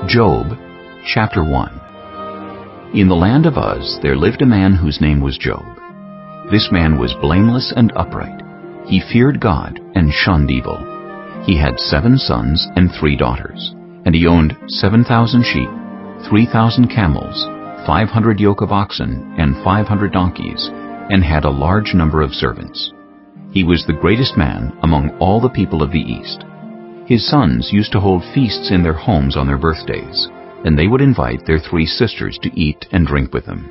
Job, chapter 1. In the land of Uz there lived a man whose name was Job. This man was blameless and upright. He feared God and shunned evil. He had 7 sons and 3 daughters, and he owned 7,000 sheep, 3,000 camels, 500 yoke of oxen, and 500 donkeys, and had a large number of servants. He was the greatest man among all the people of the East. His sons used to hold feasts in their homes on their birthdays, and they would invite their 3 sisters to eat and drink with them.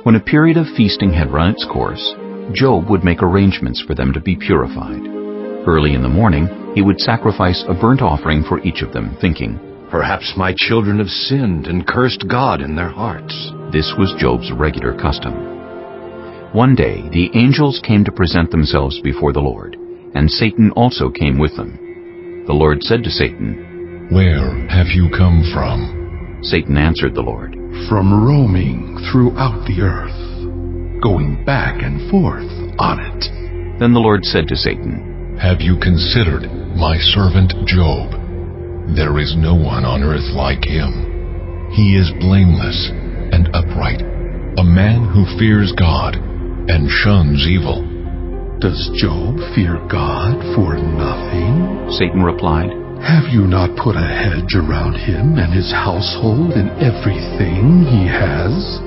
When a period of feasting had run its course, Job would make arrangements for them to be purified. Early in the morning, he would sacrifice a burnt offering for each of them, thinking, "Perhaps my children have sinned and cursed God in their hearts." This was Job's regular custom. One day, the angels came to present themselves before the Lord, and Satan also came with them. The Lord said to Satan, "Where have you come from?" Satan answered the Lord, "From roaming throughout the earth, going back and forth on it." Then the Lord said to Satan, "Have you considered my servant Job? There is no one on earth like him. He is blameless and upright, a man who fears God and shuns evil." "Does Job fear God for nothing?" Satan replied, "Have you not put a hedge around him and his household and everything he has?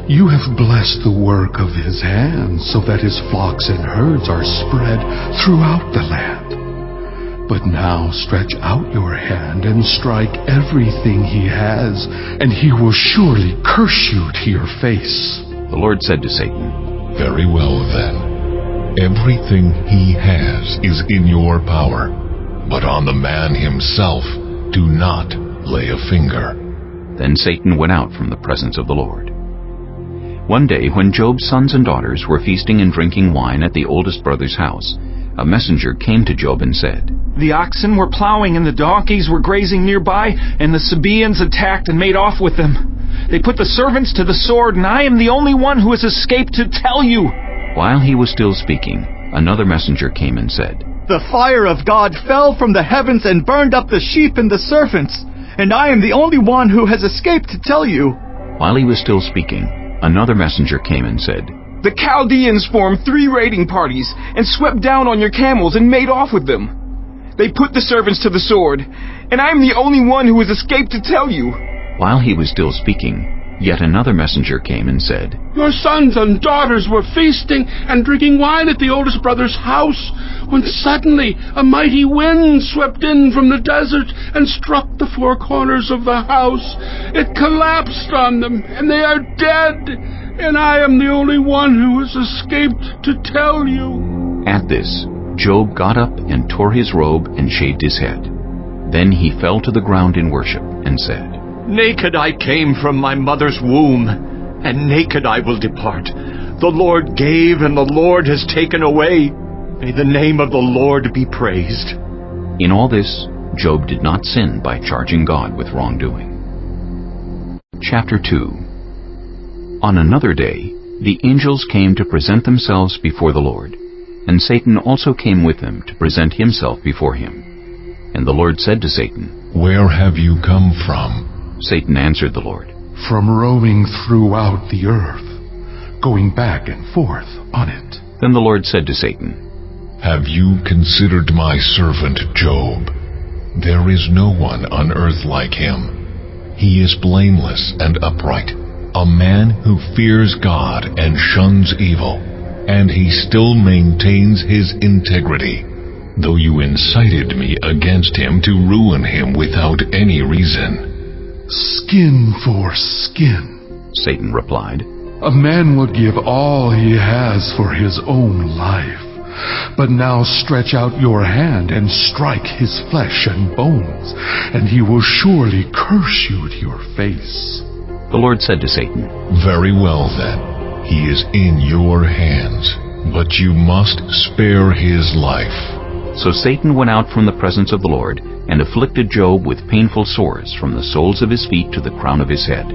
You have blessed the work of his hands, so that his flocks and herds are spread throughout the land. But now stretch out your hand and strike everything he has, and he will surely curse you to your face." The Lord said to Satan, "Very well then. Everything he has is in your power, but on the man himself do not lay a finger." Then Satan went out from the presence of the Lord. One day, when Job's sons and daughters were feasting and drinking wine at the oldest brother's house, a messenger came to Job and said, "The oxen were plowing and the donkeys were grazing nearby, and the Sabaeans attacked and made off with them. They put the servants to the sword, and I am the only one who has escaped to tell you." While he was still speaking, another messenger came and said, "The fire of God fell from the heavens and burned up the sheep and the servants, and I am the only one who has escaped to tell you." While he was still speaking, another messenger came and said, "The Chaldeans formed 3 raiding parties and swept down on your camels and made off with them. They put the servants to the sword, and I am the only one who has escaped to tell you." While he was still speaking, yet another messenger came and said, "Your sons and daughters were feasting and drinking wine at the oldest brother's house, when suddenly a mighty wind swept in from the desert and struck the 4 corners of the house. It collapsed on them, and they are dead, and I am the only one who has escaped to tell you." At this, Job got up and tore his robe and shaved his head. Then he fell to the ground in worship and said, "Naked I came from my mother's womb, and naked I will depart. The Lord gave, and the Lord has taken away. May the name of the Lord be praised." In all this, Job did not sin by charging God with wrongdoing. Chapter 2. On another day, the angels came to present themselves before the Lord, and Satan also came with them to present himself before him. And the Lord said to Satan, "Where have you come from?" Satan answered the Lord, "From roaming throughout the earth, going back and forth on it." Then the Lord said to Satan, "Have you considered my servant Job? There is no one on earth like him. He is blameless and upright, a man who fears God and shuns evil, and he still maintains his integrity, though you incited me against him to ruin him without any reason." "Skin for skin," Satan replied. "A man will give all he has for his own life. But now stretch out your hand and strike his flesh and bones, and he will surely curse you to your face." The Lord said to Satan, "Very well then, he is in your hands, but you must spare his life." So Satan went out from the presence of the Lord and afflicted Job with painful sores from the soles of his feet to the crown of his head.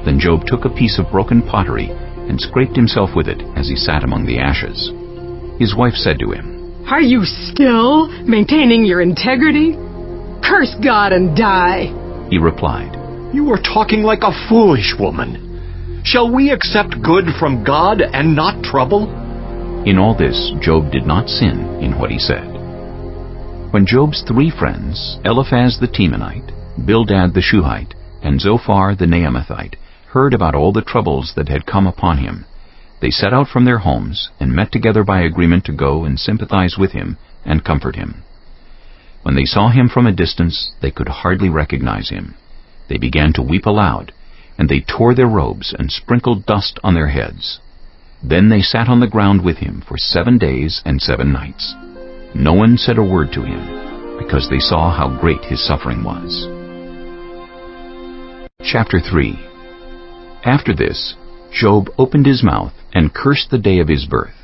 Then Job took a piece of broken pottery and scraped himself with it as he sat among the ashes. His wife said to him, "Are you still maintaining your integrity? Curse God and die." He replied, "You are talking like a foolish woman. Shall we accept good from God and not trouble?" In all this, Job did not sin in what he said. When Job's 3 friends, Eliphaz the Temanite, Bildad the Shuhite, and Zophar the Naamathite, heard about all the troubles that had come upon him, they set out from their homes and met together by agreement to go and sympathize with him and comfort him. When they saw him from a distance, they could hardly recognize him. They began to weep aloud, and they tore their robes and sprinkled dust on their heads. Then they sat on the ground with him for 7 days and 7 nights. No one said a word to him, because they saw how great his suffering was. Chapter 3. After this, Job opened his mouth and cursed the day of his birth.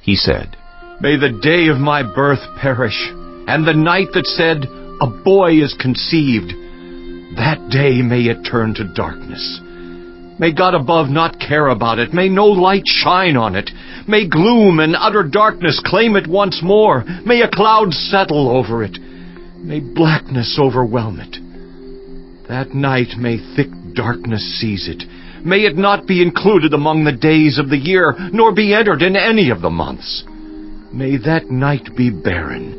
He said, "May the day of my birth perish, and the night that said, 'A boy is conceived,' that day may it turn to darkness. May God above not care about it. May no light shine on it. May gloom and utter darkness claim it once more. May a cloud settle over it. May blackness overwhelm it. That night may thick darkness seize it. May it not be included among the days of the year, nor be entered in any of the months. May that night be barren.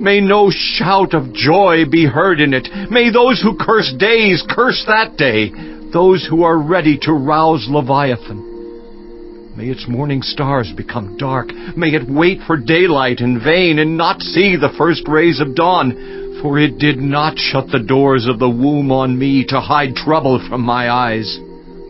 May no shout of joy be heard in it. May those who curse days curse that day, those who are ready to rouse Leviathan. May its morning stars become dark. May it wait for daylight in vain and not see the first rays of dawn, for it did not shut the doors of the womb on me to hide trouble from my eyes.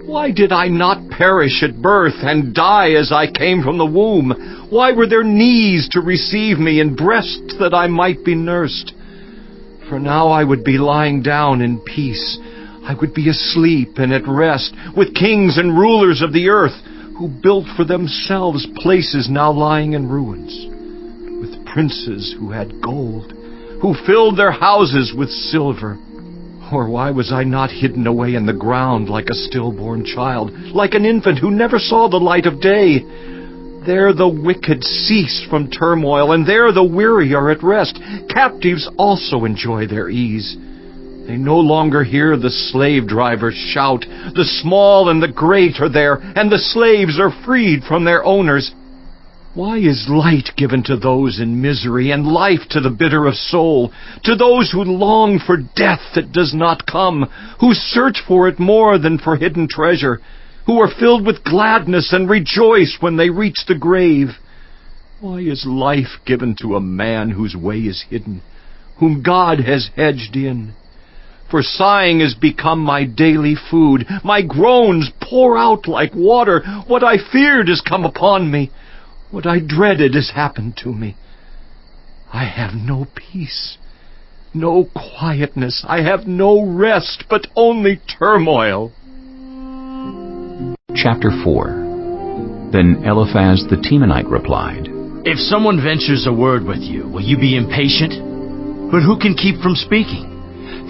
Why did I not perish at birth and die as I came from the womb? Why were there knees to receive me and breasts that I might be nursed? For now I would be lying down in peace. I would be asleep and at rest with kings and rulers of the earth, who built for themselves places now lying in ruins, with princes who had gold, who filled their houses with silver. Or why was I not hidden away in the ground like a stillborn child, like an infant who never saw the light of day? There the wicked cease from turmoil, and there the weary are at rest. Captives also enjoy their ease. They no longer hear the slave drivers shout. The small and the great are there, and the slaves are freed from their owners. Why is light given to those in misery, and life to the bitter of soul, to those who long for death that does not come, who search for it more than for hidden treasure, who are filled with gladness and rejoice when they reach the grave? Why is life given to a man whose way is hidden, whom God has hedged in? For sighing has become my daily food. My groans pour out like water. What I feared has come upon me. What I dreaded has happened to me. I have no peace, no quietness. I have no rest, but only turmoil. Chapter 4. Then Eliphaz the Temanite replied, If someone ventures a word with you, will you be impatient? But who can keep from speaking?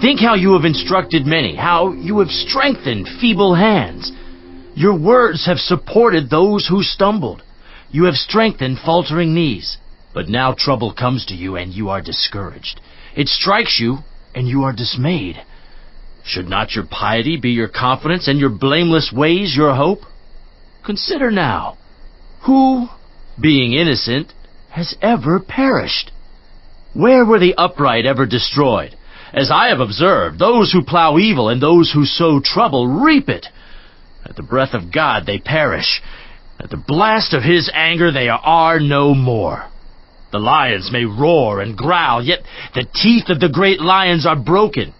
Think how you have instructed many, how you have strengthened feeble hands. Your words have supported those who stumbled. You have strengthened faltering knees. But now trouble comes to you, and you are discouraged. It strikes you, and you are dismayed. Should not your piety be your confidence, and your blameless ways your hope? Consider now, who, being innocent, has ever perished? Where were the upright ever destroyed? As I have observed, those who plow evil and those who sow trouble reap it. At the breath of God they perish. At the blast of his anger they are no more. The lions may roar and growl, yet the teeth of the great lions are broken.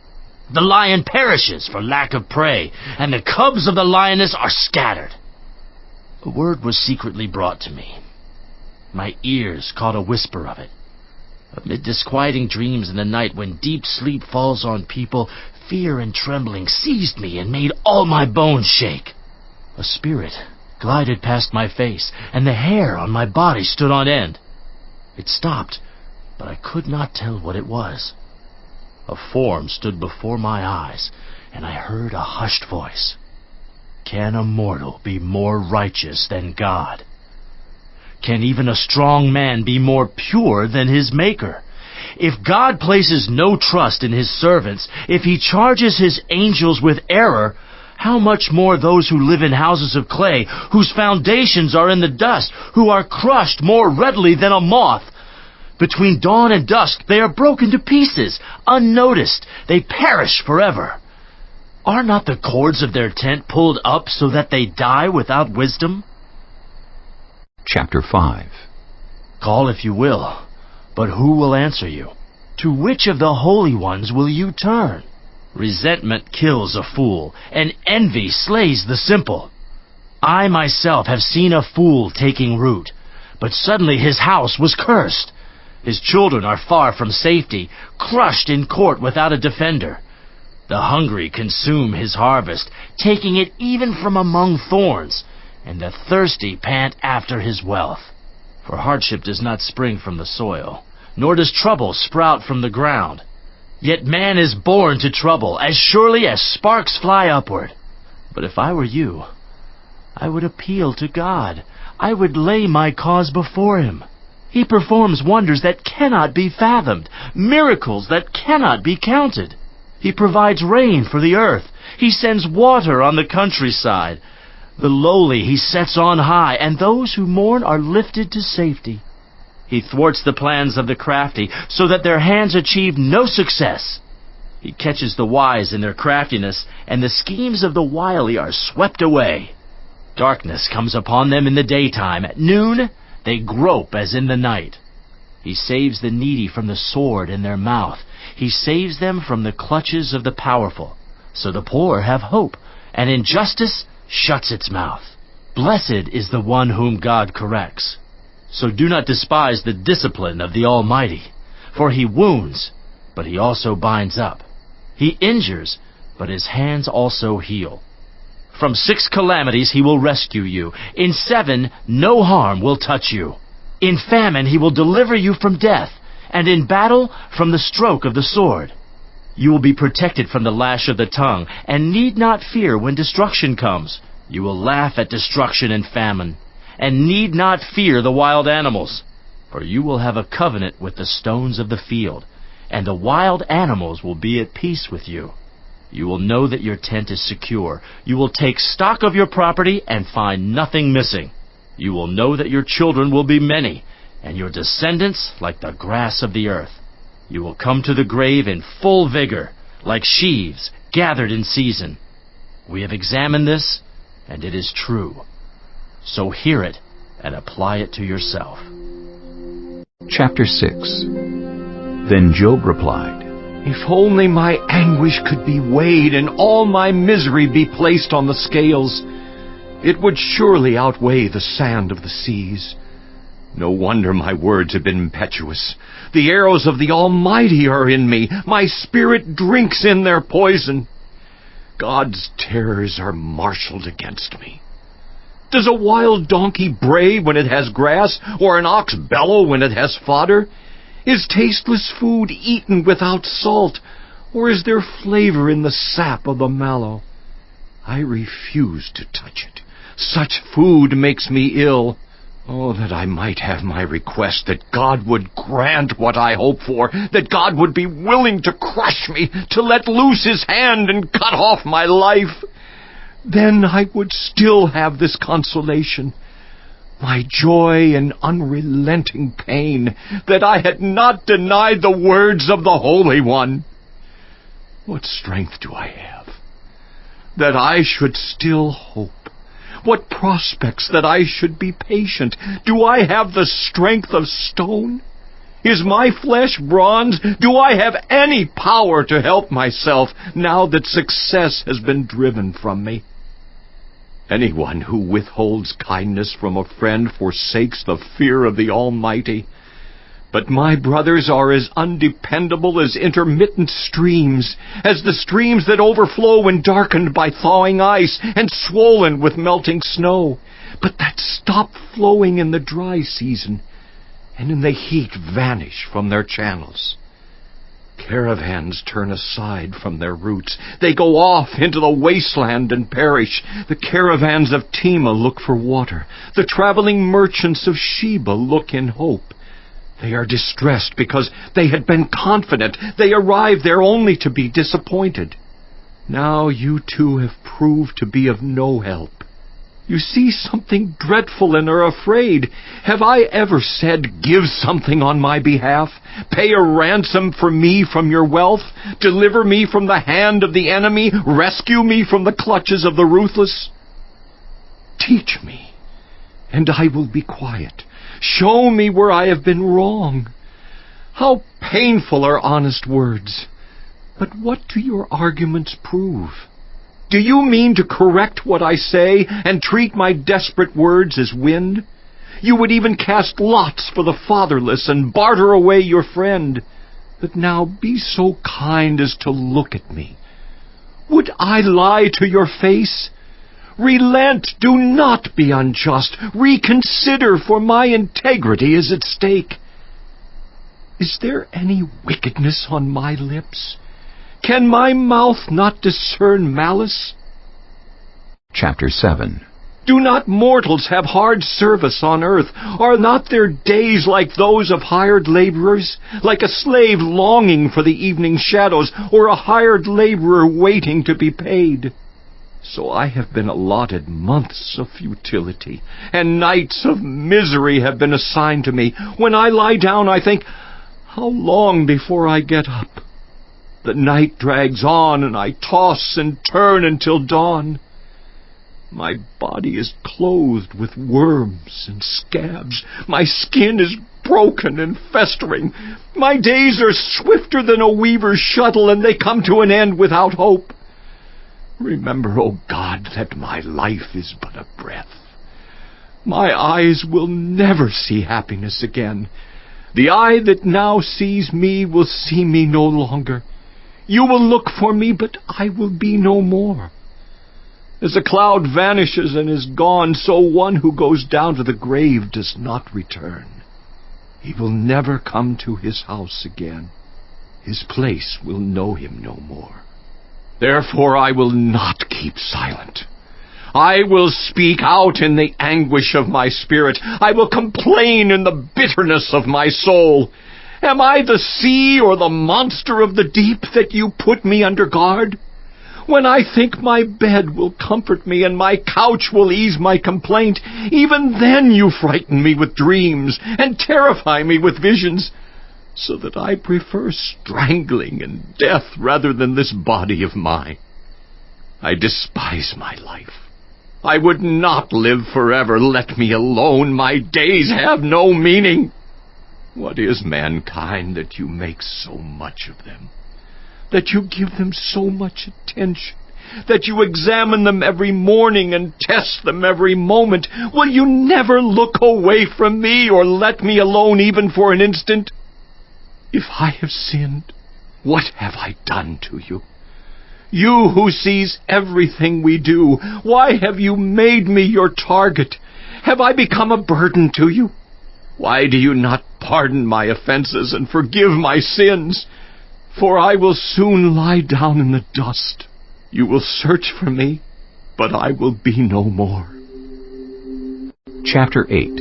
The lion perishes for lack of prey, and the cubs of the lioness are scattered. A word was secretly brought to me. My ears caught a whisper of it. Amid disquieting dreams in the night, when deep sleep falls on people, fear and trembling seized me and made all my bones shake. A spirit glided past my face, and the hair on my body stood on end. It stopped, but I could not tell what it was. A form stood before my eyes, and I heard a hushed voice. Can a mortal be more righteous than God? Can even a strong man be more pure than his Maker? If God places no trust in his servants, if he charges his angels with error, how much more those who live in houses of clay, whose foundations are in the dust, who are crushed more readily than a moth? Between dawn and dusk they are broken to pieces, unnoticed. They perish forever. Are not the cords of their tent pulled up so that they die without wisdom? Chapter 5. Call if you will, but who will answer you? To which of the holy ones will you turn? Resentment kills a fool, and envy slays the simple. I myself have seen a fool taking root, but suddenly his house was cursed. His children are far from safety, crushed in court without a defender. The hungry consume his harvest, taking it even from among thorns, and the thirsty pant after his wealth. For hardship does not spring from the soil, nor does trouble sprout from the ground. Yet man is born to trouble, as surely as sparks fly upward. But if I were you, I would appeal to God. I would lay my cause before him. He performs wonders that cannot be fathomed, miracles that cannot be counted. He provides rain for the earth. He sends water on the countryside. The lowly he sets on high, and those who mourn are lifted to safety. He thwarts the plans of the crafty, so that their hands achieve no success. He catches the wise in their craftiness, and the schemes of the wily are swept away. Darkness comes upon them in the daytime. At noon they grope as in the night. He saves the needy from the sword in their mouth. He saves them from the clutches of the powerful. So the poor have hope, and injustice shuts its mouth. Blessed is the one whom God corrects. So do not despise the discipline of the Almighty, for he wounds, but he also binds up. He injures, but his hands also heal. From 6 calamities he will rescue you. In 7 no harm will touch you. In famine he will deliver you from death, and in battle from the stroke of the sword. You will be protected from the lash of the tongue, and need not fear when destruction comes. You will laugh at destruction and famine, and need not fear the wild animals. For you will have a covenant with the stones of the field, and the wild animals will be at peace with you. You will know that your tent is secure. You will take stock of your property and find nothing missing. You will know that your children will be many, and your descendants like the grass of the earth. You will come to the grave in full vigor, like sheaves gathered in season. We have examined this, and it is true. So hear it and apply it to yourself. Chapter 6. Then Job replied, If only my anguish could be weighed and all my misery be placed on the scales, it would surely outweigh the sand of the seas. No wonder my words have been impetuous. The arrows of the Almighty are in me. My spirit drinks in their poison. God's terrors are marshaled against me. Does a wild donkey bray when it has grass, or an ox bellow when it has fodder? Is tasteless food eaten without salt, or is there flavor in the sap of the mallow? I refuse to touch it. Such food makes me ill. Oh, that I might have my request, that God would grant what I hope for, that God would be willing to crush me, to let loose his hand and cut off my life. Then I would still have this consolation, my joy in unrelenting pain, that I had not denied the words of the Holy One. What strength do I have, that I should still hope? What prospects that I should be patient? Do I have the strength of stone? Is my flesh bronze? Do I have any power to help myself now that success has been driven from me? Anyone who withholds kindness from a friend forsakes the fear of the Almighty. But my brothers are as undependable as intermittent streams, as the streams that overflow when darkened by thawing ice and swollen with melting snow, but that stop flowing in the dry season, and in the heat vanish from their channels. Caravans turn aside from their routes. They go off into the wasteland and perish. The caravans of Tema look for water. The traveling merchants of Sheba look in hope. They are distressed because they had been confident. They arrived there only to be disappointed. Now you too have proved to be of no help. You see something dreadful and are afraid. Have I ever said, give something on my behalf? Pay a ransom for me from your wealth? Deliver me from the hand of the enemy? Rescue me from the clutches of the ruthless? Teach me, and I will be quiet. Show me where I have been wrong. How painful are honest words! But what do your arguments prove? Do you mean to correct what I say and treat my desperate words as wind? You would even cast lots for the fatherless and barter away your friend. But now be so kind as to look at me. Would I lie to your face? Relent, do not be unjust. Reconsider, for my integrity is at stake. Is there any wickedness on my lips? Can my mouth not discern malice? Chapter 7. Do not mortals have hard service on earth? Are not their days like those of hired laborers? Like a slave longing for the evening shadows, or a hired laborer waiting to be paid? So I have been allotted months of futility, and nights of misery have been assigned to me. When I lie down, I think, how long before I get up? The night drags on, and I toss and turn until dawn. My body is clothed with worms and scabs. My skin is broken and festering. My days are swifter than a weaver's shuttle, and they come to an end without hope. Remember, O God, that my life is but a breath. My eyes will never see happiness again. The eye that now sees me will see me no longer. You will look for me, but I will be no more. As a cloud vanishes and is gone, so one who goes down to the grave does not return. He will never come to his house again. His place will know him no more. Therefore I will not keep silent. I will speak out in the anguish of my spirit. I will complain in the bitterness of my soul. Am I the sea or the monster of the deep that you put me under guard? When I think my bed will comfort me and my couch will ease my complaint, even then you frighten me with dreams and terrify me with visions, so that I prefer strangling and death rather than this body of mine. I despise my life. I would not live forever. Let me alone. My days have no meaning. What is mankind that you make so much of them? That you give them so much attention? That you examine them every morning and test them every moment? Will you never look away from me or let me alone even for an instant? If I have sinned, what have I done to you? You who sees everything we do, why have you made me your target? Have I become a burden to you? Why do you not pardon my offenses and forgive my sins? For I will soon lie down in the dust. You will search for me, but I will be no more. Chapter 8.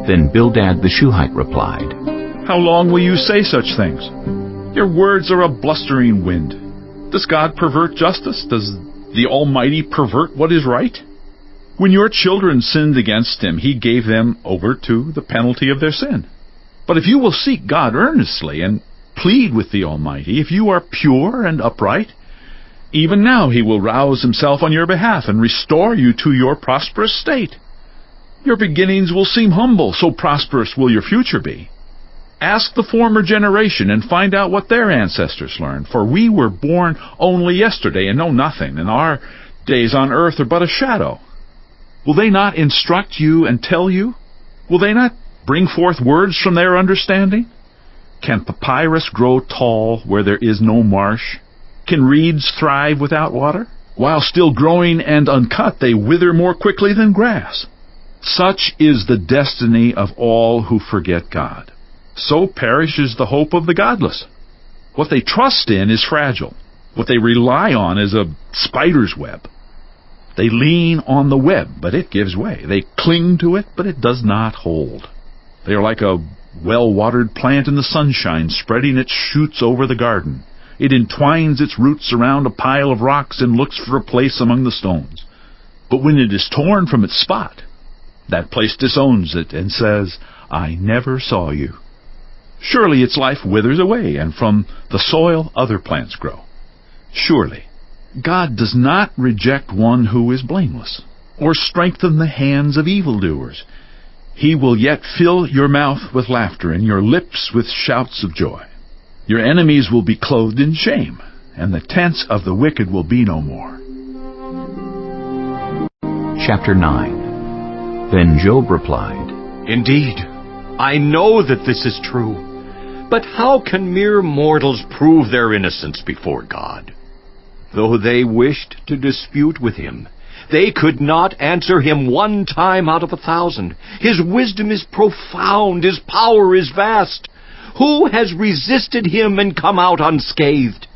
Then Bildad the Shuhite replied, How long will you say such things? Your words are a blustering wind. Does God pervert justice? Does the Almighty pervert what is right? When your children sinned against him, he gave them over to the penalty of their sin. But if you will seek God earnestly and plead with the Almighty, if you are pure and upright, even now he will rouse himself on your behalf and restore you to your prosperous state. Your beginnings will seem humble, so prosperous will your future be. Ask the former generation and find out what their ancestors learned, for we were born only yesterday and know nothing, and our days on earth are but a shadow. Will they not instruct you and tell you? Will they not bring forth words from their understanding? Can papyrus grow tall where there is no marsh? Can reeds thrive without water? While still growing and uncut, they wither more quickly than grass. Such is the destiny of all who forget God. So perishes the hope of the godless. What they trust in is fragile. What they rely on is a spider's web. They lean on the web, but it gives way. They cling to it, but it does not hold. They are like a well-watered plant in the sunshine, spreading its shoots over the garden. It entwines its roots around a pile of rocks and looks for a place among the stones. But when it is torn from its spot, that place disowns it and says, "I never saw you." Surely its life withers away, and from the soil other plants grow. Surely God does not reject one who is blameless, or strengthen the hands of evildoers. He will yet fill your mouth with laughter, and your lips with shouts of joy. Your enemies will be clothed in shame, and the tents of the wicked will be no more. Chapter 9. Then Job replied, Indeed, I know that this is true. But how can mere mortals prove their innocence before God? Though they wished to dispute with him, they could not answer him 1 time out of 1,000. His wisdom is profound, his power is vast. Who has resisted him and come out unscathed?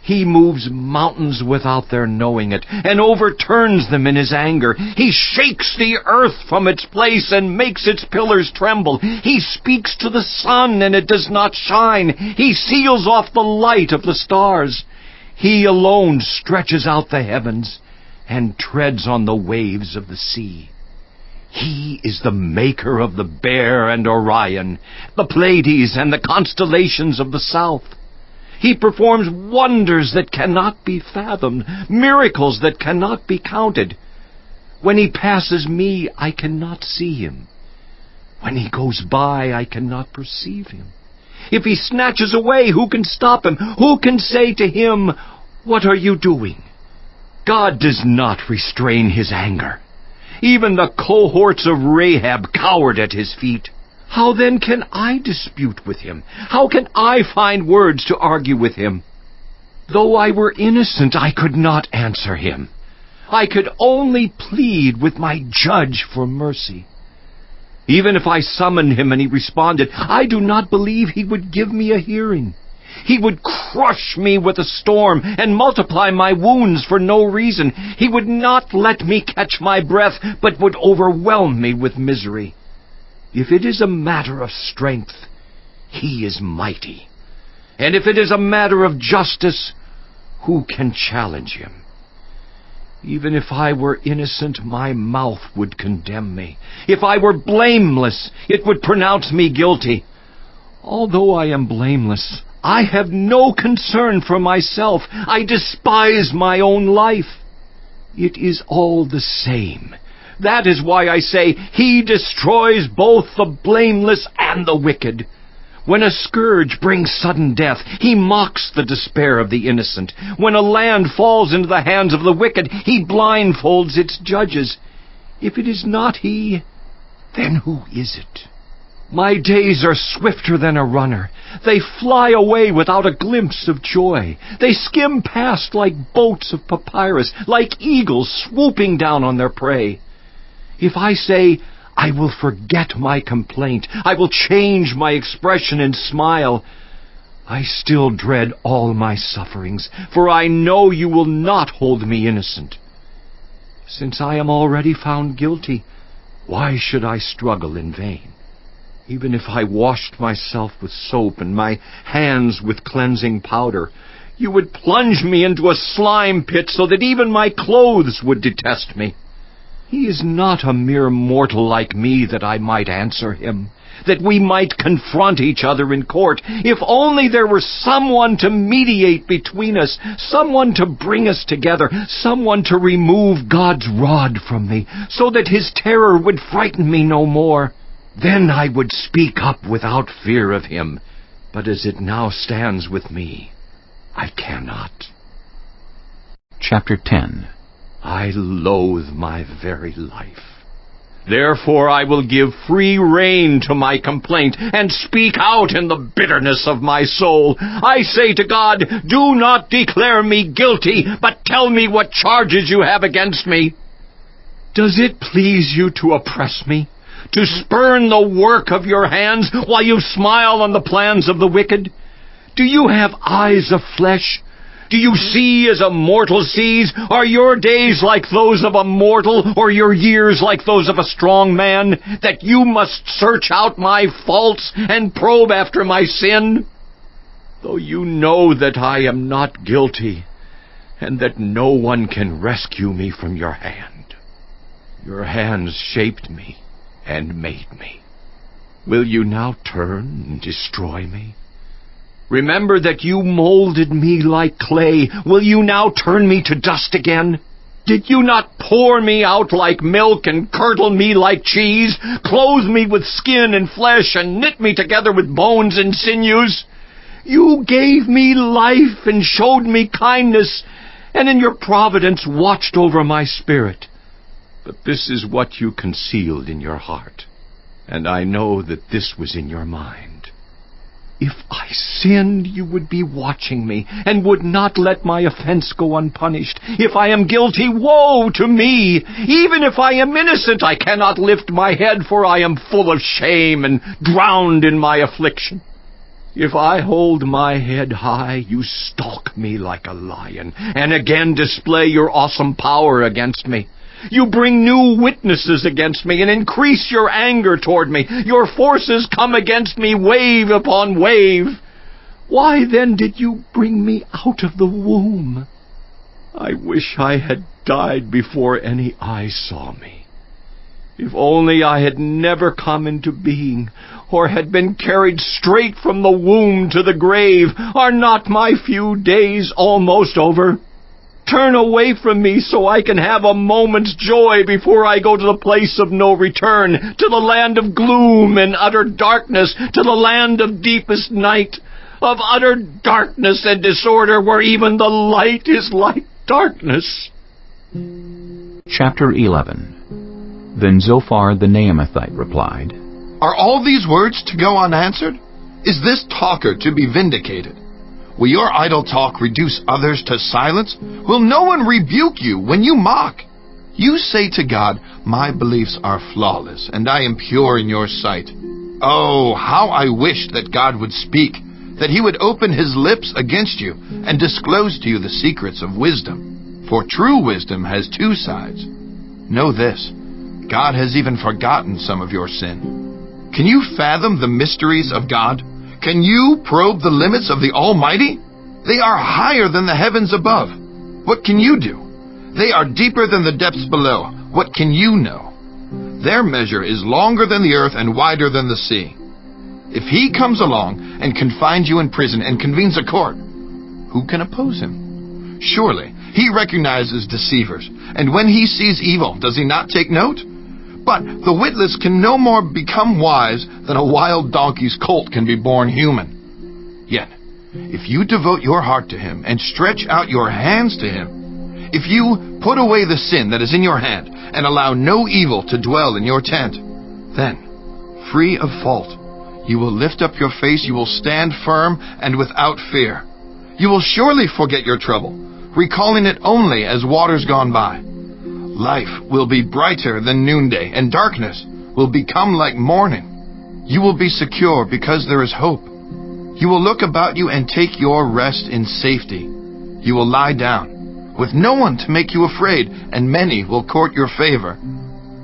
He moves mountains without their knowing it, and overturns them in his anger. He shakes the earth from its place and makes its pillars tremble. He speaks to the sun, and it does not shine. He seals off the light of the stars. He alone stretches out the heavens and treads on the waves of the sea. He is the maker of the Bear and Orion, the Pleiades and the constellations of the south. He performs wonders that cannot be fathomed, miracles that cannot be counted. When he passes me, I cannot see him. When he goes by, I cannot perceive him. If he snatches away, who can stop him? Who can say to him, "What are you doing?" God does not restrain his anger. Even the cohorts of Rahab cowered at his feet. How then can I dispute with him? How can I find words to argue with him? Though I were innocent, I could not answer him. I could only plead with my judge for mercy. Even if I summoned him and he responded, I do not believe he would give me a hearing. He would crush me with a storm and multiply my wounds for no reason. He would not let me catch my breath, but would overwhelm me with misery. If it is a matter of strength, he is mighty. And if it is a matter of justice, who can challenge him? Even if I were innocent, my mouth would condemn me. If I were blameless, it would pronounce me guilty. Although I am blameless, I have no concern for myself. I despise my own life. It is all the same. That is why I say, he destroys both the blameless and the wicked. When a scourge brings sudden death, he mocks the despair of the innocent. When a land falls into the hands of the wicked, he blindfolds its judges. If it is not he, then who is it? My days are swifter than a runner. They fly away without a glimpse of joy. They skim past like boats of papyrus, like eagles swooping down on their prey. If I say, I will forget my complaint, I will change my expression and smile, I still dread all my sufferings, for I know you will not hold me innocent. Since I am already found guilty, why should I struggle in vain? Even if I washed myself with soap and my hands with cleansing powder, you would plunge me into a slime pit so that even my clothes would detest me. He is not a mere mortal like me that I might answer him, that we might confront each other in court. If only there were someone to mediate between us, someone to bring us together, someone to remove God's rod from me, so that his terror would frighten me no more. Then I would speak up without fear of him. But as it now stands with me, I cannot. Chapter 10. I loathe my very life. Therefore I will give free rein to my complaint and speak out in the bitterness of my soul. I say to God, do not declare me guilty, but tell me what charges you have against me. Does it please you to oppress me, to spurn the work of your hands while you smile on the plans of the wicked? Do you have eyes of flesh? Do you see as a mortal sees? Are your days like those of a mortal, or your years like those of a strong man, that you must search out my faults and probe after my sin? Though you know that I am not guilty, and that no one can rescue me from your hand. Your hands shaped me and made me. Will you now turn and destroy me? Remember that you molded me like clay. Will you now turn me to dust again? Did you not pour me out like milk and curdle me like cheese, clothe me with skin and flesh, and knit me together with bones and sinews? You gave me life and showed me kindness, and in your providence watched over my spirit. But this is what you concealed in your heart, and I know that this was in your mind. If I sinned, you would be watching me, and would not let my offense go unpunished. If I am guilty, woe to me! Even if I am innocent, I cannot lift my head, for I am full of shame and drowned in my affliction. If I hold my head high, you stalk me like a lion, and again display your awesome power against me. You bring new witnesses against me and increase your anger toward me. Your forces come against me wave upon wave. Why then did you bring me out of the womb? I wish I had died before any eye saw me. If only I had never come into being, or had been carried straight from the womb to the grave. Are not my few days almost over? Turn away from me so I can have a moment's joy before I go to the place of no return, to the land of gloom and utter darkness, to the land of deepest night, of utter darkness and disorder, where even the light is like darkness. Chapter 11. Then Zophar the Naamathite replied, Are all these words to go unanswered? Is this talker to be vindicated? Will your idle talk reduce others to silence? Will no one rebuke you when you mock? You say to God, My beliefs are flawless, and I am pure in your sight. Oh, how I wish that God would speak, that he would open his lips against you, and disclose to you the secrets of wisdom. For true wisdom has two sides. Know this, God has even forgotten some of your sin. Can you fathom the mysteries of God? Can you probe the limits of the Almighty? They are higher than the heavens above. What can you do? They are deeper than the depths below. What can you know? Their measure is longer than the earth and wider than the sea. If he comes along and confines you in prison and convenes a court, who can oppose him? Surely he recognizes deceivers, and when he sees evil, does he not take note? But the witless can no more become wise than a wild donkey's colt can be born human. Yet, if you devote your heart to him and stretch out your hands to him, if you put away the sin that is in your hand and allow no evil to dwell in your tent, then, free of fault, you will lift up your face, you will stand firm and without fear. You will surely forget your trouble, recalling it only as waters gone by. Life will be brighter than noonday, and darkness will become like morning. You will be secure because there is hope. You will look about you and take your rest in safety. You will lie down, with no one to make you afraid, and many will court your favor.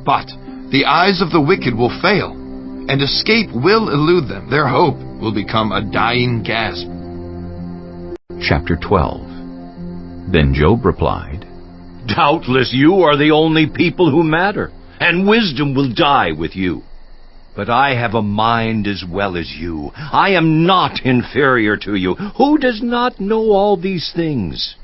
But the eyes of the wicked will fail, and escape will elude them. Their hope will become a dying gasp. Chapter 12. Then Job replied, Doubtless you are the only people who matter, and wisdom will die with you. But I have a mind as well as you. I am not inferior to you. Who does not know all these things?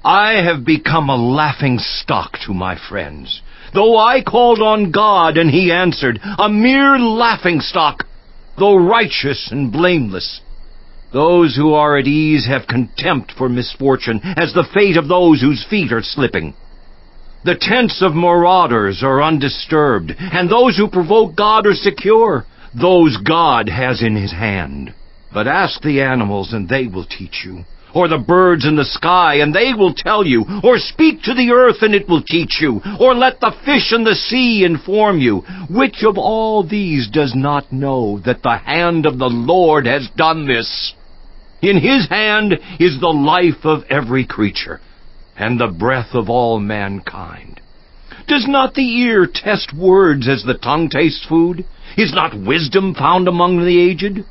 I have become a laughing stock to my friends. Though I called on God and he answered, a mere laughing stock, though righteous and blameless. Those who are at ease have contempt for misfortune, as the fate of those whose feet are slipping. The tents of marauders are undisturbed, and those who provoke God are secure. Those God has in his hand. But ask the animals, and they will teach you. Or the birds in the sky, and they will tell you. Or speak to the earth, and it will teach you. Or let the fish in the sea inform you. Which of all these does not know that the hand of the Lord has done this? In his hand is the life of every creature, and the breath of all mankind. Does not the ear test words as the tongue tastes food? Is not wisdom found among the aged?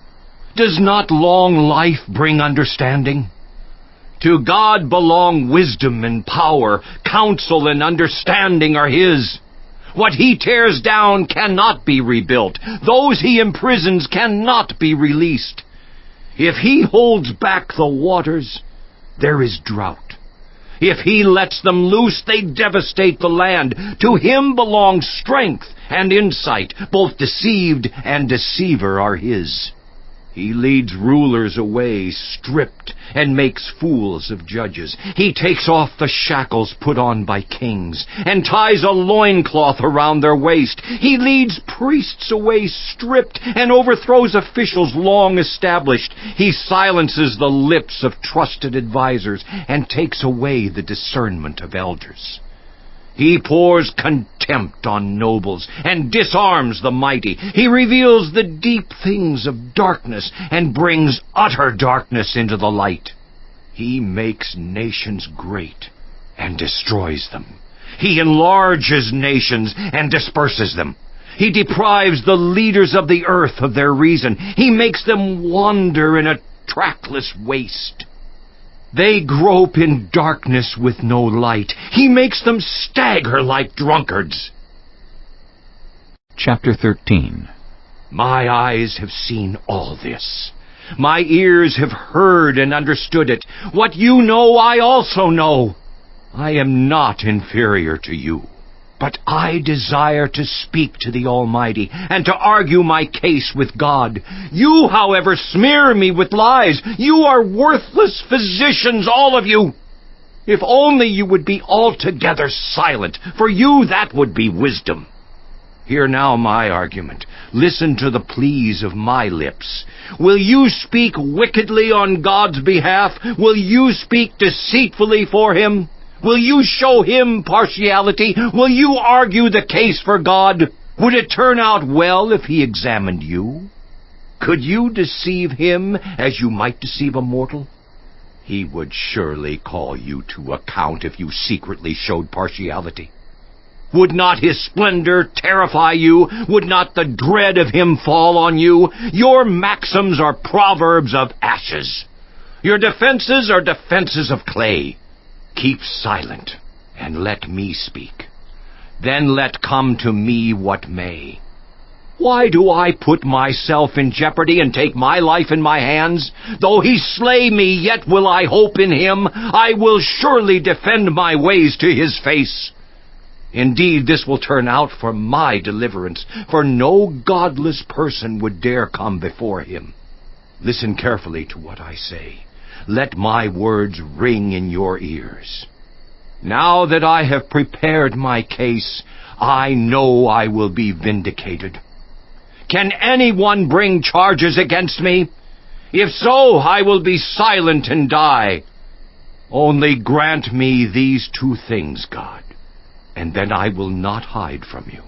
Does not long life bring understanding? To God belong wisdom and power, counsel and understanding are his. What he tears down cannot be rebuilt. Those he imprisons cannot be released. If he holds back the waters, there is drought. If he lets them loose, they devastate the land. To him belongs strength and insight. Both deceived and deceiver are his. He leads rulers away, stripped, and makes fools of judges. He takes off the shackles put on by kings, and ties a loincloth around their waist. He leads priests away stripped, and overthrows officials long established. He silences the lips of trusted advisers, and takes away the discernment of elders. He pours contempt on nobles and disarms the mighty. He reveals the deep things of darkness and brings utter darkness into the light. He makes nations great and destroys them. He enlarges nations and disperses them. He deprives the leaders of the earth of their reason. He makes them wander in a trackless waste. They grope in darkness with no light. He makes them stagger like drunkards. Chapter 13. My eyes have seen all this. My ears have heard and understood it. What you know, I also know. I am not inferior to you, but I desire to speak to the Almighty and to argue my case with God. You, however, smear me with lies. You are worthless physicians, all of you. If only you would be altogether silent. For you, that would be wisdom. Hear now my argument. Listen to the pleas of my lips. Will you speak wickedly on God's behalf? Will you speak deceitfully for him? Will you show him partiality? Will you argue the case for God? Would it turn out well if he examined you? Could you deceive him as you might deceive a mortal? He would surely call you to account if you secretly showed partiality. Would not his splendor terrify you? Would not the dread of him fall on you? Your maxims are proverbs of ashes. Your defenses are defenses of clay. Keep silent, and let me speak. Then let come to me what may. Why do I put myself in jeopardy and take my life in my hands? Though he slay me, yet will I hope in him. I will surely defend my ways to his face. Indeed, this will turn out for my deliverance, for no godless person would dare come before him. Listen carefully to what I say. Let my words ring in your ears. Now that I have prepared my case, I know I will be vindicated. Can anyone bring charges against me? If so, I will be silent and die. Only grant me these two things, God, and then I will not hide from you.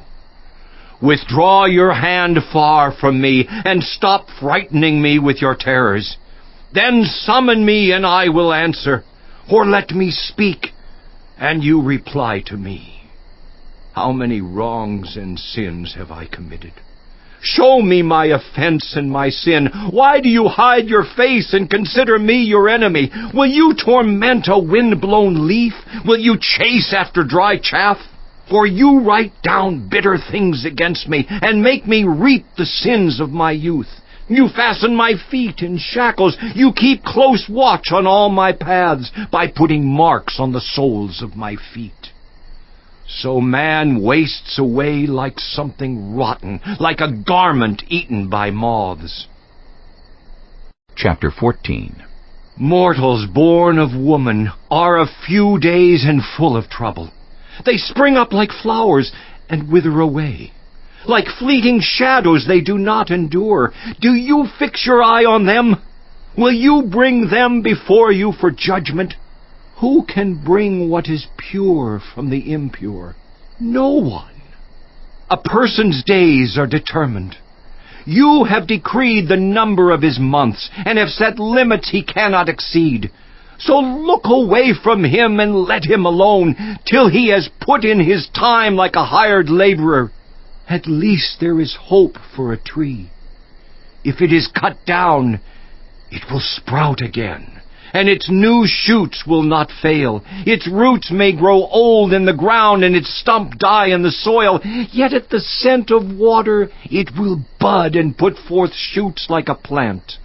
Withdraw your hand far from me, and stop frightening me with your terrors. Then summon me, and I will answer, or let me speak, and you reply to me. How many wrongs and sins have I committed? Show me my offense and my sin. Why do you hide your face and consider me your enemy? Will you torment a wind-blown leaf? Will you chase after dry chaff? For you write down bitter things against me, and make me reap the sins of my youth. You fasten my feet in shackles. You keep close watch on all my paths by putting marks on the soles of my feet. So man wastes away like something rotten, like a garment eaten by moths. Chapter 14. Mortals born of woman are of few days and full of trouble. They spring up like flowers and wither away. Like fleeting shadows they do not endure. Do you fix your eye on them? Will you bring them before you for judgment? Who can bring what is pure from the impure? No one. A person's days are determined. You have decreed the number of his months, and have set limits he cannot exceed. So look away from him and let him alone, till he has put in his time like a hired laborer. At least there is hope for a tree. If it is cut down, it will sprout again, and its new shoots will not fail. Its roots may grow old in the ground, and its stump die in the soil, yet at the scent of water it will bud and put forth shoots like a plant.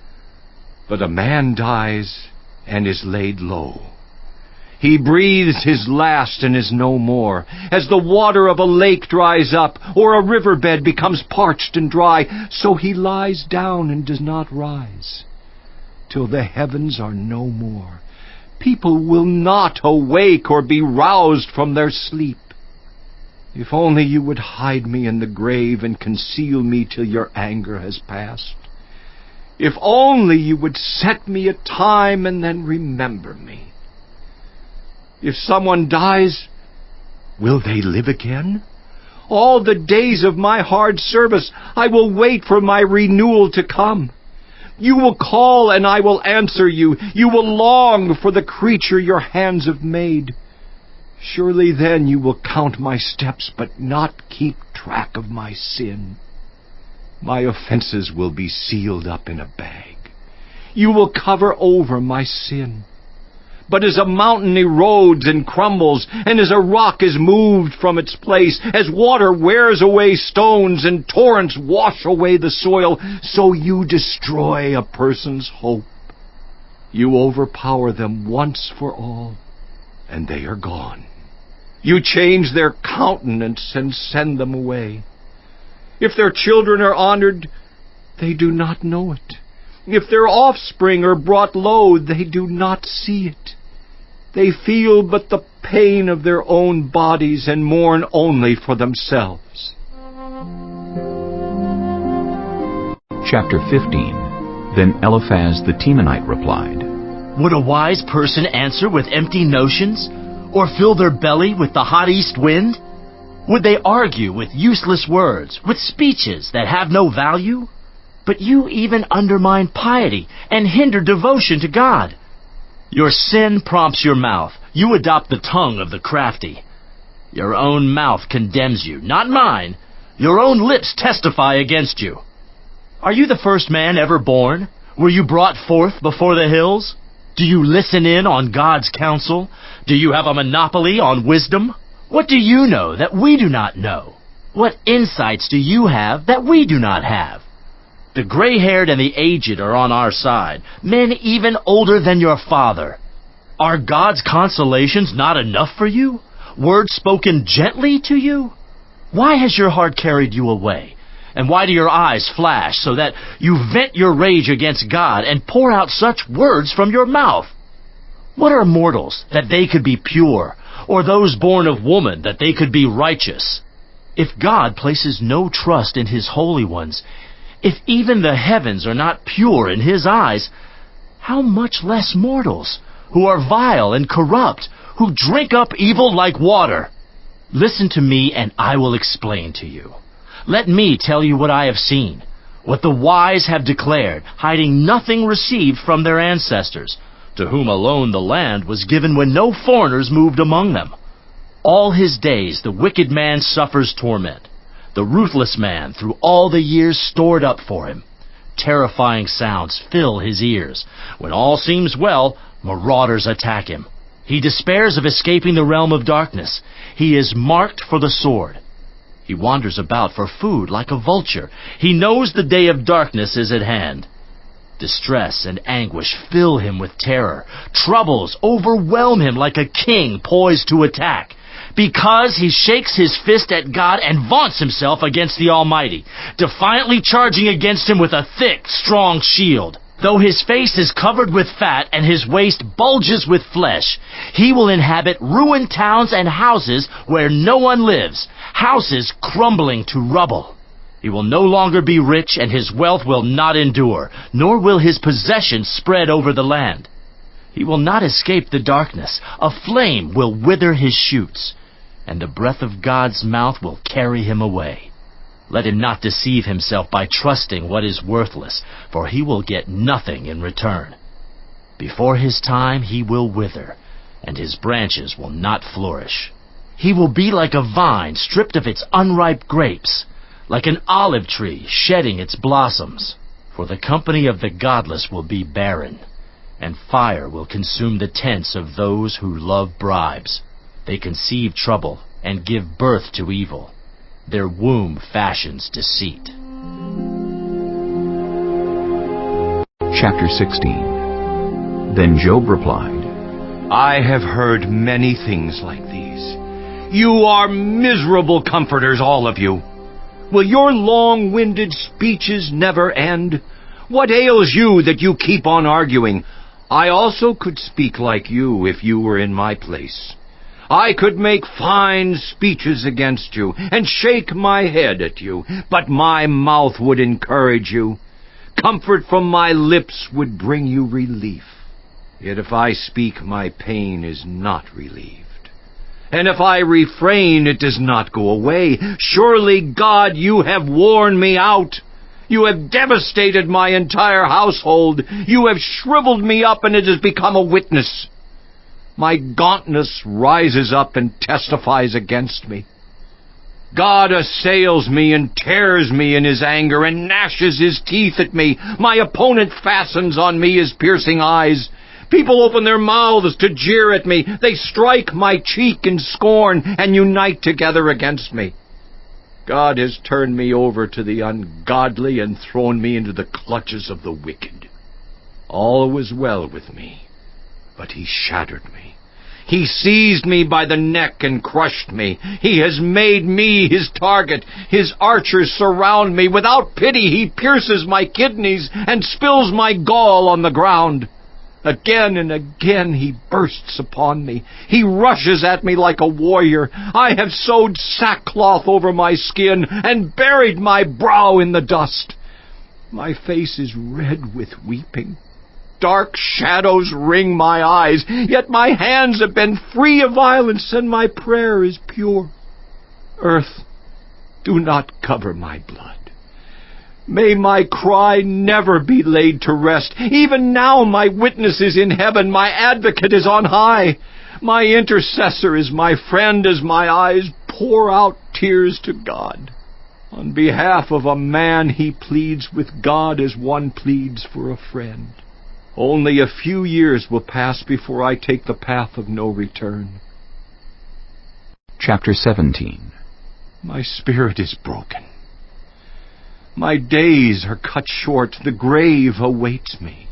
But a man dies and is laid low. He breathes his last and is no more. As the water of a lake dries up, or a riverbed becomes parched and dry, so he lies down and does not rise. Till the heavens are no more, people will not awake or be roused from their sleep. If only you would hide me in the grave and conceal me till your anger has passed. If only you would set me a time and then remember me. If someone dies, will they live again? All the days of my hard service I will wait for my renewal to come. You will call and I will answer you. You will long for the creature your hands have made. Surely then you will count my steps, but not keep track of my sin. My offenses will be sealed up in a bag. You will cover over my sin. But as a mountain erodes and crumbles, and as a rock is moved from its place, as water wears away stones and torrents wash away the soil, so you destroy a person's hope. You overpower them once for all, and they are gone. You change their countenance and send them away. If their children are honored, they do not know it. If their offspring are brought low, they do not see it. They feel but the pain of their own bodies and mourn only for themselves. Chapter 15. Then Eliphaz the Temanite replied, Would a wise person answer with empty notions, or fill their belly with the hot east wind? Would they argue with useless words, with speeches that have no value? But you even undermine piety and hinder devotion to God. Your sin prompts your mouth. You adopt the tongue of the crafty. Your own mouth condemns you, not mine. Your own lips testify against you. Are you the first man ever born? Were you brought forth before the hills? Do you listen in on God's counsel? Do you have a monopoly on wisdom? What do you know that we do not know? What insights do you have that we do not have? The gray-haired and the aged are on our side, men even older than your father. Are God's consolations not enough for you? Words spoken gently to you? Why has your heart carried you away? And why do your eyes flash so that you vent your rage against God and pour out such words from your mouth? What are mortals that they could be pure, or those born of woman that they could be righteous? If God places no trust in His holy ones, if even the heavens are not pure in His eyes, how much less mortals, who are vile and corrupt, who drink up evil like water? Listen to me, and I will explain to you. Let me tell you what I have seen, what the wise have declared, hiding nothing received from their ancestors, to whom alone the land was given when no foreigners moved among them. All his days the wicked man suffers torment, the ruthless man through all the years stored up for him. Terrifying sounds fill his ears. When all seems well, marauders attack him. He despairs of escaping the realm of darkness. He is marked for the sword. He wanders about for food like a vulture. He knows the day of darkness is at hand. Distress and anguish fill him with terror. Troubles overwhelm him like a king poised to attack. Because he shakes his fist at God and vaunts himself against the Almighty, defiantly charging against Him with a thick, strong shield. Though his face is covered with fat and his waist bulges with flesh, he will inhabit ruined towns and houses where no one lives, houses crumbling to rubble. He will no longer be rich, and his wealth will not endure, nor will his possessions spread over the land. He will not escape the darkness. A flame will wither his shoots, and the breath of God's mouth will carry him away. Let him not deceive himself by trusting what is worthless, for he will get nothing in return. Before his time he will wither, and his branches will not flourish. He will be like a vine stripped of its unripe grapes, like an olive tree shedding its blossoms. For the company of the godless will be barren, and fire will consume the tents of those who love bribes. They conceive trouble and give birth to evil. Their womb fashions deceit. Chapter 16. Then Job replied, I have heard many things like these. You are miserable comforters, all of you. Will your long-winded speeches never end? What ails you that you keep on arguing? I also could speak like you if you were in my place. I could make fine speeches against you and shake my head at you, but my mouth would encourage you. Comfort from my lips would bring you relief. Yet if I speak, my pain is not relieved. And if I refrain, it does not go away. Surely, God, you have worn me out. You have devastated my entire household. You have shriveled me up, and it has become a witness. My gauntness rises up and testifies against me. God assails me and tears me in his anger and gnashes his teeth at me. My opponent fastens on me his piercing eyes. People open their mouths to jeer at me. They strike my cheek in scorn and unite together against me. God has turned me over to the ungodly and thrown me into the clutches of the wicked. All was well with me, but he shattered me. He seized me by the neck and crushed me. He has made me his target. His archers surround me. Without pity he pierces my kidneys and spills my gall on the ground. Again and again he bursts upon me. He rushes at me like a warrior. I have sewed sackcloth over my skin and buried my brow in the dust. My face is red with weeping. Dark shadows ring my eyes, yet my hands have been free of violence, and my prayer is pure. Earth, do not cover my blood. May my cry never be laid to rest. Even now my witness is in heaven, my advocate is on high. My intercessor is my friend as my eyes pour out tears to God. On behalf of a man he pleads with God as one pleads for a friend. Only a few years will pass before I take the path of no return. Chapter 17. My spirit is broken. My days are cut short. The grave awaits me.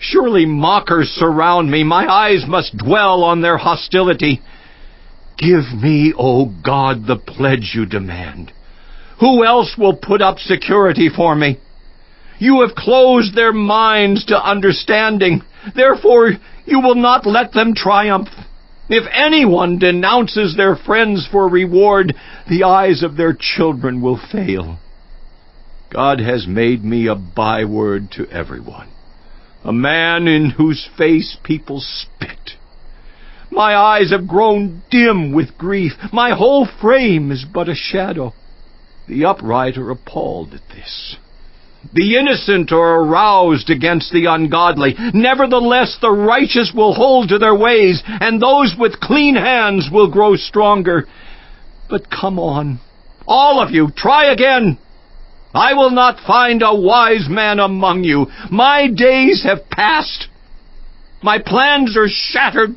Surely mockers surround me. My eyes must dwell on their hostility. Give me, O God, the pledge you demand. Who else will put up security for me? You have closed their minds to understanding. Therefore, you will not let them triumph. If anyone denounces their friends for reward, the eyes of their children will fail. God has made me a byword to everyone, a man in whose face people spit. My eyes have grown dim with grief. My whole frame is but a shadow. The upright are appalled at this. The innocent are aroused against the ungodly. Nevertheless, the righteous will hold to their ways, and those with clean hands will grow stronger. But come on, all of you, try again. I will not find a wise man among you. My days have passed. My plans are shattered,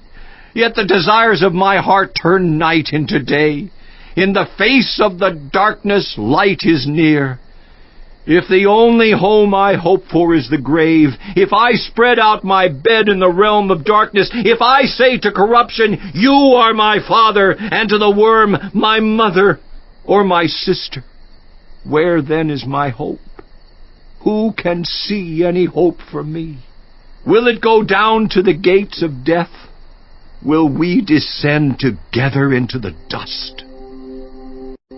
yet the desires of my heart turn night into day. In the face of the darkness, light is near. If the only home I hope for is the grave, if I spread out my bed in the realm of darkness, if I say to corruption, you are my father, and to the worm, my mother or my sister, where then is my hope? Who can see any hope for me? Will it go down to the gates of death? Will we descend together into the dust?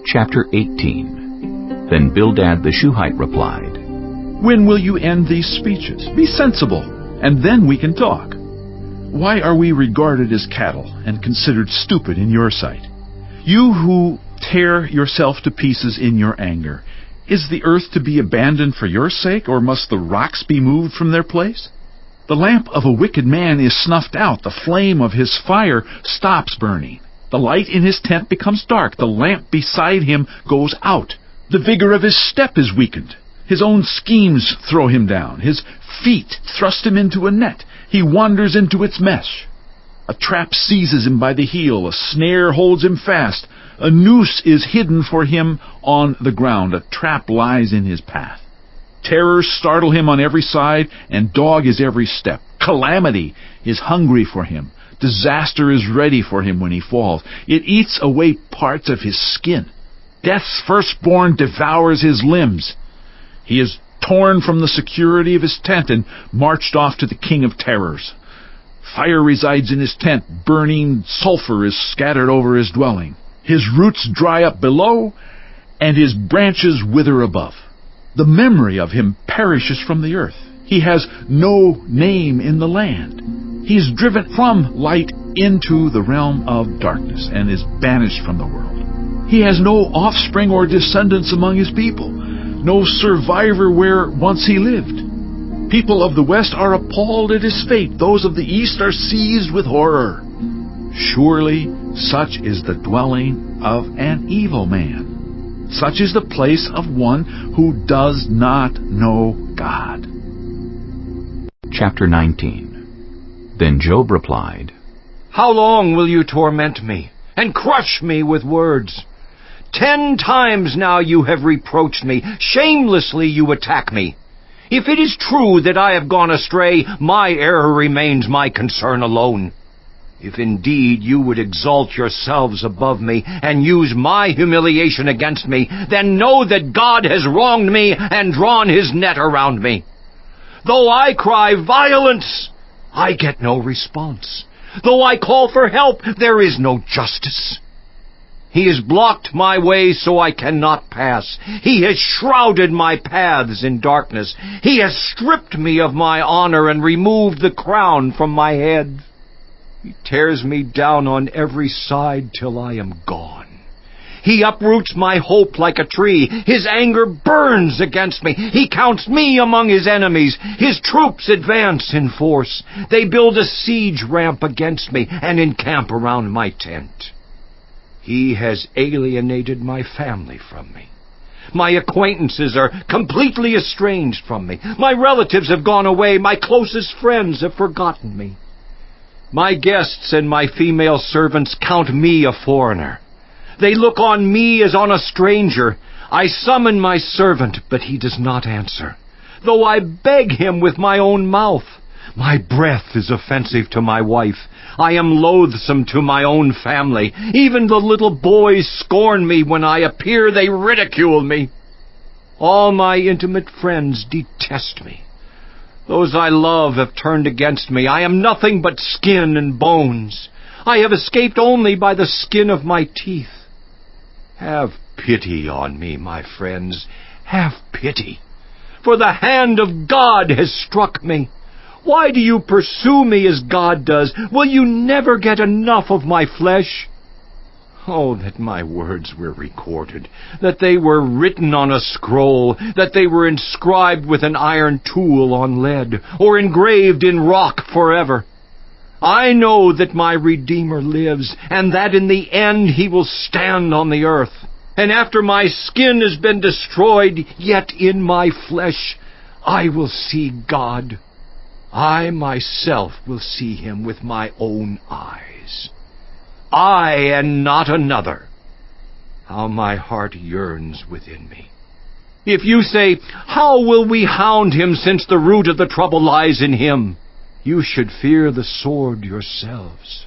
Chapter 18. Then Bildad the Shuhite replied, When will you end these speeches? Be sensible, and then we can talk. Why are we regarded as cattle and considered stupid in your sight? You who tear yourself to pieces in your anger, Is the earth to be abandoned for your sake, or must the rocks be moved from their place? The lamp of a wicked man is snuffed out. The flame of his fire stops burning. The light in his tent becomes dark. The lamp beside him goes out. The vigor of his step is weakened. His own schemes throw him down. His feet thrust him into a net. He wanders into its mesh. A trap seizes him by the heel. A snare holds him fast. A noose is hidden for him on the ground. A trap lies in his path. Terrors startle him on every side, and dog his every step. Calamity is hungry for him. Disaster is ready for him when he falls. It eats away parts of his skin. Death's firstborn devours his limbs. He is torn from the security of his tent and marched off to the king of terrors. Fire resides in his tent. Burning sulfur is scattered over his dwelling. His roots dry up below, and his branches wither above. The memory of him perishes from the earth. He has no name in the land. He is driven from light into the realm of darkness and is banished from the world. He has no offspring or descendants among his people, no survivor where once he lived. People of the west are appalled at his fate. Those of the east are seized with horror. Surely such is the dwelling of an evil man. Such is the place of one who does not know God. Chapter 19. Then Job replied, How long will you torment me and crush me with words? 10 times now you have reproached me. Shamelessly you attack me. If it is true that I have gone astray, my error remains my concern alone. If indeed you would exalt yourselves above me and use my humiliation against me, then know that God has wronged me and drawn his net around me. Though I cry violence, I get no response. Though I call for help, there is no justice. He has blocked my way so I cannot pass. He has shrouded my paths in darkness. He has stripped me of my honor and removed the crown from my head. He tears me down on every side till I am gone. He uproots my hope like a tree. His anger burns against me. He counts me among his enemies. His troops advance in force. They build a siege ramp against me and encamp around my tent. He has alienated my family from me. My acquaintances are completely estranged from me. My relatives have gone away. My closest friends have forgotten me. My guests and my female servants count me a foreigner. They look on me as on a stranger. I summon my servant, but he does not answer. Though I beg him with my own mouth, my breath is offensive to my wife. I am loathsome to my own family. Even the little boys scorn me. When I appear, they ridicule me. All my intimate friends detest me. Those I love have turned against me. I am nothing but skin and bones. I have escaped only by the skin of my teeth. Have pity on me, my friends. Have pity. For the hand of God has struck me. Why do you pursue me as God does? Will you never get enough of my flesh? Oh, that my words were recorded, that they were written on a scroll, that they were inscribed with an iron tool on lead, or engraved in rock forever. I know that my Redeemer lives, and that in the end he will stand on the earth. And after my skin has been destroyed, yet in my flesh I will see God. I myself will see him with my own eyes. I and not another. How my heart yearns within me. If you say, How will we hound him, since the root of the trouble lies in him? You should fear the sword yourselves.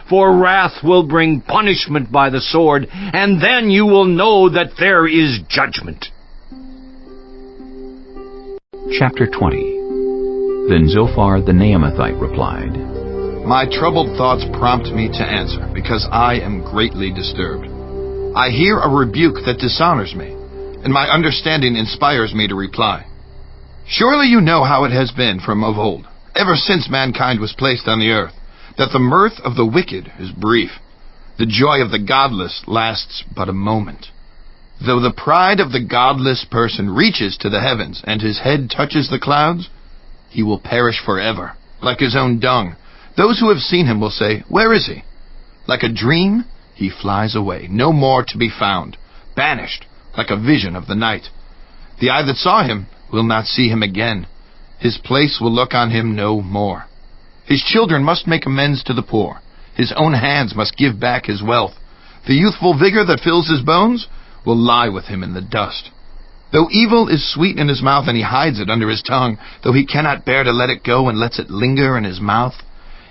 For wrath will bring punishment by the sword, and then you will know that there is judgment. Chapter 20. Then Zophar the Naamathite replied, My troubled thoughts prompt me to answer, because I am greatly disturbed. I hear a rebuke that dishonors me, and my understanding inspires me to reply. Surely you know how it has been from of old, ever since mankind was placed on the earth, that the mirth of the wicked is brief. The joy of the godless lasts but a moment. Though the pride of the godless person reaches to the heavens, and his head touches the clouds, he will perish forever, like his own dung. Those who have seen him will say, "Where is he?" Like a dream, he flies away, no more to be found, banished, like a vision of the night. The eye that saw him will not see him again. His place will look on him no more. His children must make amends to the poor. His own hands must give back his wealth. The youthful vigor that fills his bones will lie with him in the dust. Though evil is sweet in his mouth and he hides it under his tongue, though he cannot bear to let it go and lets it linger in his mouth,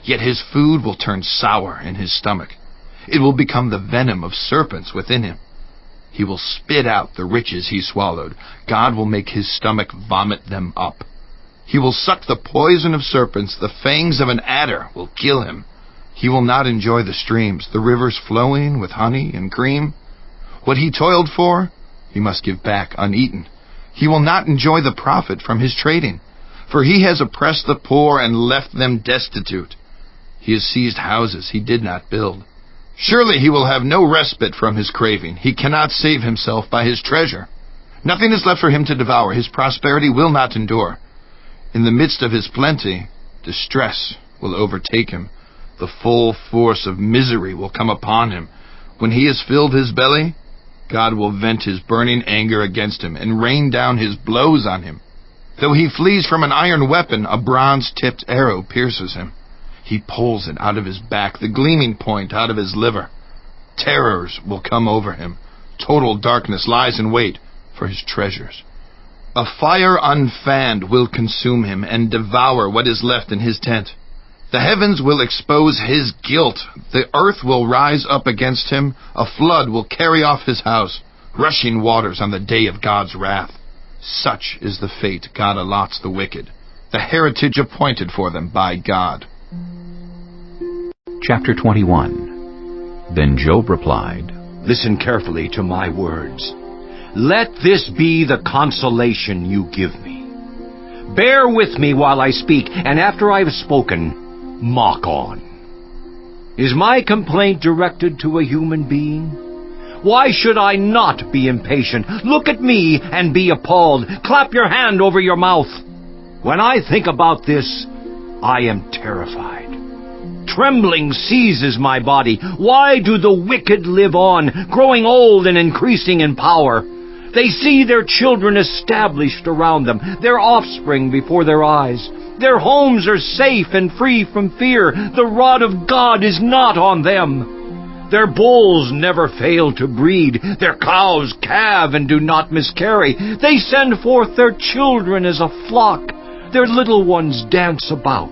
yet his food will turn sour in his stomach. It will become the venom of serpents within him. He will spit out the riches he swallowed. God will make his stomach vomit them up. He will suck the poison of serpents. The fangs of an adder will kill him. He will not enjoy the streams, the rivers flowing with honey and cream. What he toiled for, he must give back uneaten. He will not enjoy the profit from his trading, for he has oppressed the poor and left them destitute. He has seized houses he did not build. Surely he will have no respite from his craving. He cannot save himself by his treasure. Nothing is left for him to devour. His prosperity will not endure. In the midst of his plenty, distress will overtake him. The full force of misery will come upon him. When he has filled his belly, God will vent his burning anger against him and rain down his blows on him. Though he flees from an iron weapon, a bronze-tipped arrow pierces him. He pulls it out of his back, the gleaming point out of his liver. Terrors will come over him. Total darkness lies in wait for his treasures. A fire unfanned will consume him and devour what is left in his tent. The heavens will expose his guilt. The earth will rise up against him. A flood will carry off his house. Rushing waters on the day of God's wrath. Such is the fate God allots the wicked, the heritage appointed for them by God. Chapter 21. Then Job replied, Listen carefully to my words. Let this be the consolation you give me. Bear with me while I speak, and after I have spoken, mock on. Is my complaint directed to a human being? Why should I not be impatient? Look at me and be appalled. Clap your hand over your mouth. When I think about this, I am terrified. Trembling seizes my body. Why do the wicked live on, growing old and increasing in power? They see their children established around them, their offspring before their eyes. Their homes are safe and free from fear. The rod of God is not on them. Their bulls never fail to breed. Their cows calve and do not miscarry. They send forth their children as a flock. Their little ones dance about.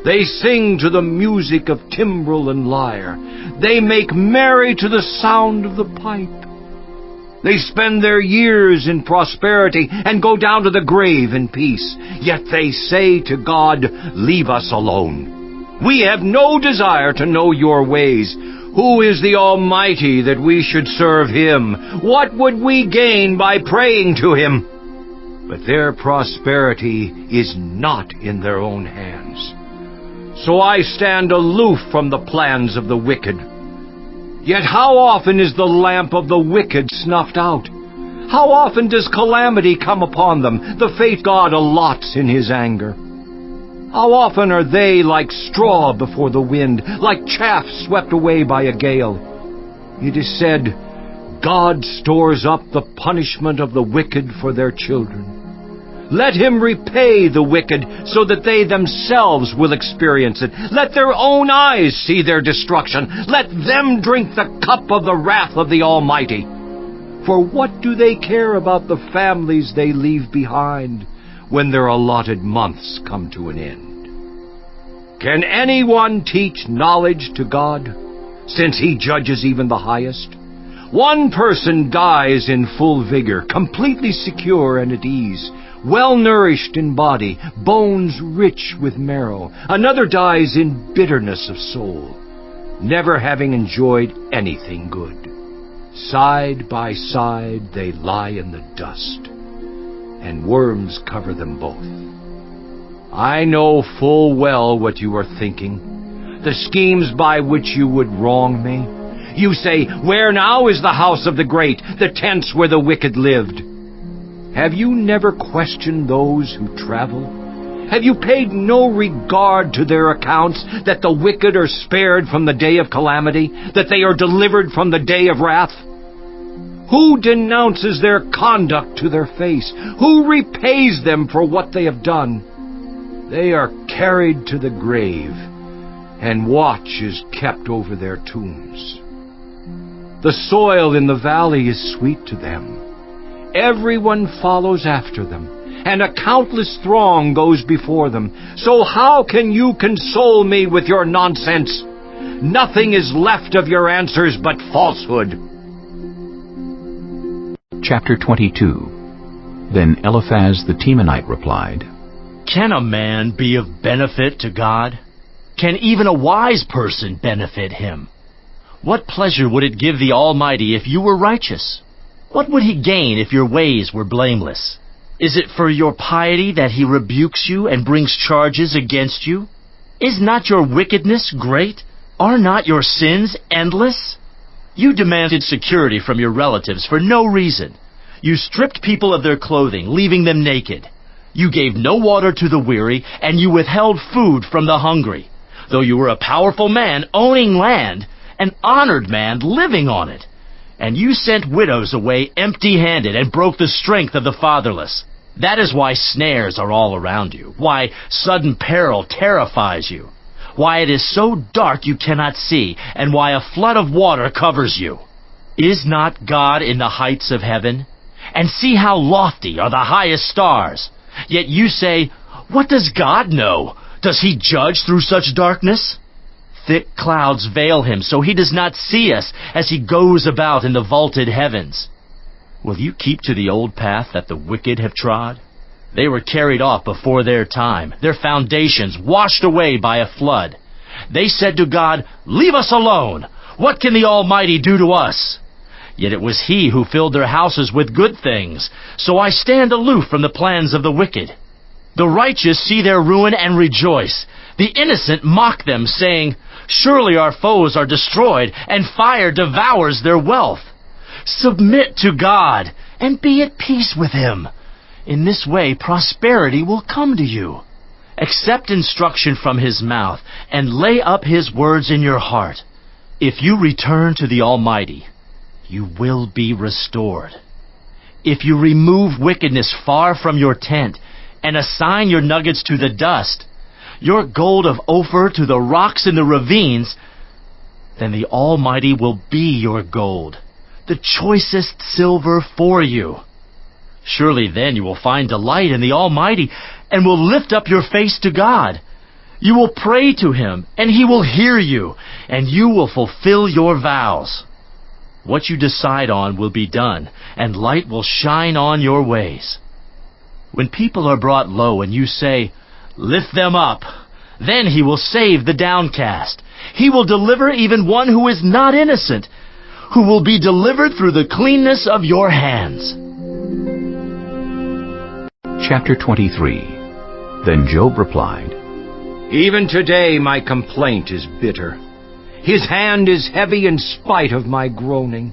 They sing to the music of timbrel and lyre. They make merry to the sound of the pipe. They spend their years in prosperity and go down to the grave in peace. Yet they say to God, Leave us alone. We have no desire to know your ways. Who is the Almighty that we should serve him? What would we gain by praying to him? But their prosperity is not in their own hands. So I stand aloof from the plans of the wicked. Yet how often is the lamp of the wicked snuffed out? How often does calamity come upon them, the fate God allots in his anger? How often are they like straw before the wind, like chaff swept away by a gale? It is said, God stores up the punishment of the wicked for their children. Let him repay the wicked so that they themselves will experience it. Let their own eyes see their destruction. Let them drink the cup of the wrath of the Almighty. For what do they care about the families they leave behind when their allotted months come to an end? Can anyone teach knowledge to God, since he judges even the highest? One person dies in full vigor, completely secure and at ease, well-nourished in body, bones rich with marrow. Another dies in bitterness of soul, never having enjoyed anything good. Side by side they lie in the dust, and worms cover them both. I know full well what you are thinking, the schemes by which you would wrong me. You say, "Where now is the house of the great, the tents where the wicked lived?" Have you never questioned those who travel? Have you paid no regard to their accounts, that the wicked are spared from the day of calamity, that they are delivered from the day of wrath? Who denounces their conduct to their face? Who repays them for what they have done? They are carried to the grave, and watch is kept over their tombs. The soil in the valley is sweet to them. Everyone follows after them, and a countless throng goes before them. So how can you console me with your nonsense? Nothing is left of your answers but falsehood. Chapter 22. Then Eliphaz the Temanite replied, Can a man be of benefit to God? Can even a wise person benefit him? What pleasure would it give the Almighty if you were righteous? What would he gain if your ways were blameless? Is it for your piety that he rebukes you and brings charges against you? Is not your wickedness great? Are not your sins endless? You demanded security from your relatives for no reason. You stripped people of their clothing, leaving them naked. You gave no water to the weary, and you withheld food from the hungry. Though you were a powerful man owning land, an honored man living on it. And you sent widows away empty-handed and broke the strength of the fatherless. That is why snares are all around you, why sudden peril terrifies you, why it is so dark you cannot see, and why a flood of water covers you. Is not God in the heights of heaven? And see how lofty are the highest stars. Yet you say, What does God know? Does he judge through such darkness? Thick clouds veil him, so he does not see us as he goes about in the vaulted heavens. Will you keep to the old path that the wicked have trod? They were carried off before their time, their foundations washed away by a flood. They said to God, Leave us alone! What can the Almighty do to us? Yet it was he who filled their houses with good things, so I stand aloof from the plans of the wicked. The righteous see their ruin and rejoice. The innocent mock them, saying, Surely our foes are destroyed, and fire devours their wealth. Submit to God, and be at peace with him. In this way prosperity will come to you. Accept instruction from his mouth, and lay up his words in your heart. If you return to the Almighty, you will be restored. If you remove wickedness far from your tent, and assign your nuggets to the dust, your gold of Ophir to the rocks in the ravines, then the Almighty will be your gold, the choicest silver for you. Surely then you will find delight in the Almighty, and will lift up your face to God. You will pray to him, and he will hear you, and you will fulfill your vows. What you decide on will be done, and light will shine on your ways. When people are brought low and you say, Lift them up, then he will save the downcast. He will deliver even one who is not innocent, who will be delivered through the cleanness of your hands. Chapter 23. Then Job replied, Even today my complaint is bitter. His hand is heavy in spite of my groaning.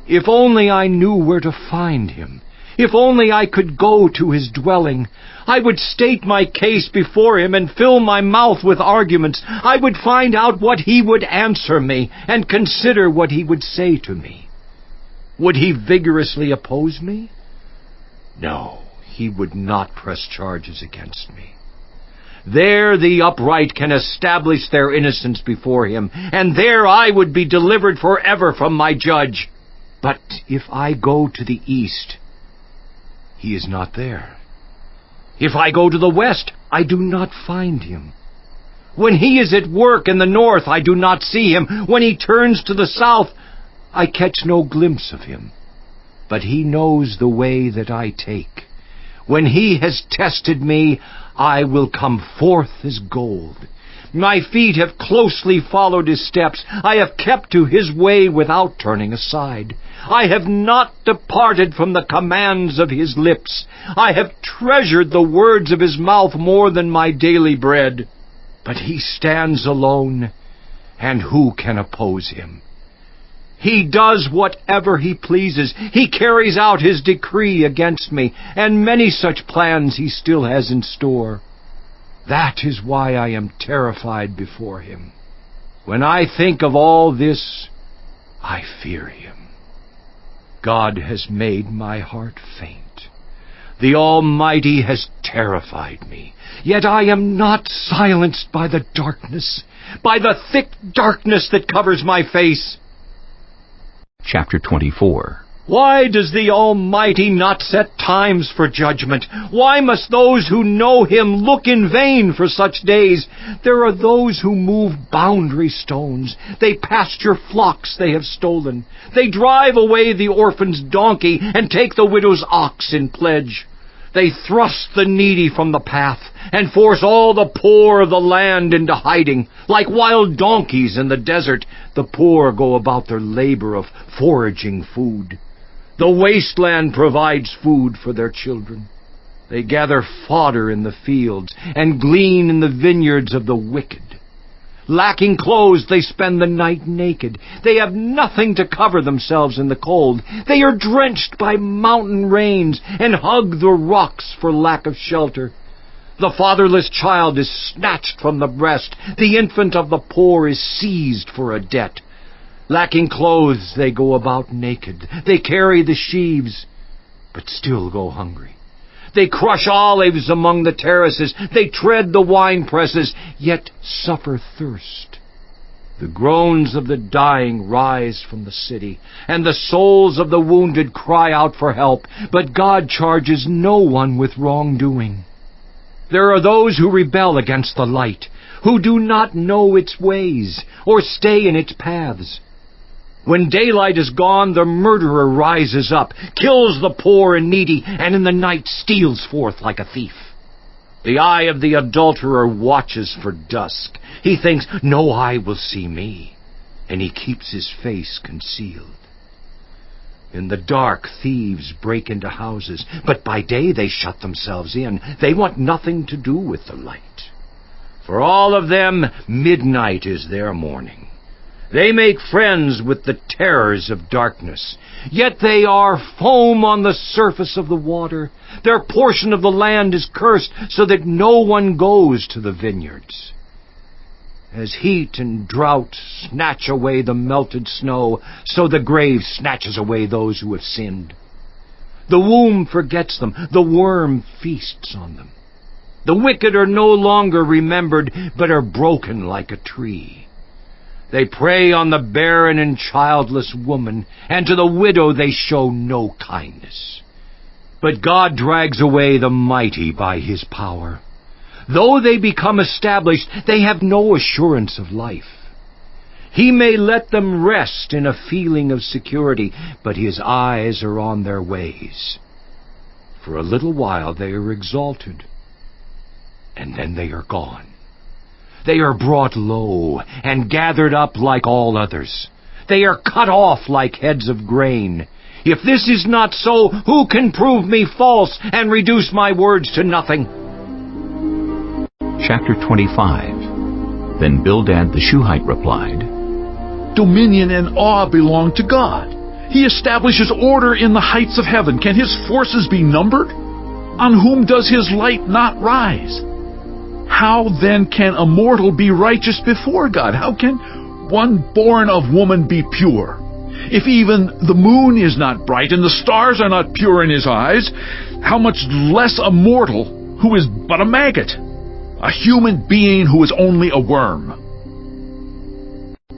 If only I knew where to find him. If only I could go to his dwelling. I would state my case before him and fill my mouth with arguments. I would find out what he would answer me and consider what he would say to me. Would he vigorously oppose me? No, he would not press charges against me. There the upright can establish their innocence before him, and there I would be delivered forever from my judge. But if I go to the east, he is not there. If I go to the west, I do not find him. When he is at work in the north, I do not see him. When he turns to the south, I catch no glimpse of him. But he knows the way that I take. When he has tested me, I will come forth as gold. My feet have closely followed his steps. I have kept to his way without turning aside. I have not departed from the commands of his lips. I have treasured the words of his mouth more than my daily bread. But he stands alone, and who can oppose him? He does whatever he pleases. He carries out his decree against me, and many such plans he still has in store. That is why I am terrified before him. When I think of all this, I fear him. God has made my heart faint. The Almighty has terrified me. Yet I am not silenced by the darkness, by the thick darkness that covers my face. Chapter 24. Why does the Almighty not set times for judgment? Why must those who know him look in vain for such days? There are those who move boundary stones. They pasture flocks they have stolen. They drive away the orphan's donkey and take the widow's ox in pledge. They thrust the needy from the path and force all the poor of the land into hiding. Like wild donkeys in the desert, the poor go about their labor of foraging food. The wasteland provides food for their children. They gather fodder in the fields and glean in the vineyards of the wicked. Lacking clothes, they spend the night naked. They have nothing to cover themselves in the cold. They are drenched by mountain rains and hug the rocks for lack of shelter. The fatherless child is snatched from the breast. The infant of the poor is seized for a debt. Lacking clothes, they go about naked. They carry the sheaves, but still go hungry. They crush olives among the terraces. They tread the wine presses, yet suffer thirst. The groans of the dying rise from the city, and the souls of the wounded cry out for help, but God charges no one with wrongdoing. There are those who rebel against the light, who do not know its ways, or stay in its paths. When daylight is gone, the murderer rises up, kills the poor and needy, and in the night steals forth like a thief. The eye of the adulterer watches for dusk. He thinks, no eye will see me, and he keeps his face concealed. In the dark, thieves break into houses, but by day they shut themselves in. They want nothing to do with the light. For all of them, midnight is their morning. They make friends with the terrors of darkness, yet they are foam on the surface of the water. Their portion of the land is cursed, so that no one goes to the vineyards. As heat and drought snatch away the melted snow, so the grave snatches away those who have sinned. The womb forgets them, the worm feasts on them. The wicked are no longer remembered, but are broken like a tree. They prey on the barren and childless woman, and to the widow they show no kindness. But God drags away the mighty by his power. Though they become established, they have no assurance of life. He may let them rest in a feeling of security, but his eyes are on their ways. For a little while they are exalted, and then they are gone. They are brought low and gathered up like all others. They are cut off like heads of grain. If this is not so, who can prove me false and reduce my words to nothing? Chapter 25. Then Bildad the Shuhite replied, Dominion and awe belong to God. He establishes order in the heights of heaven. Can his forces be numbered? On whom does his light not rise? How then can a mortal be righteous before God? How can one born of woman be pure? If even the moon is not bright and the stars are not pure in his eyes, how much less a mortal who is but a maggot, a human being who is only a worm?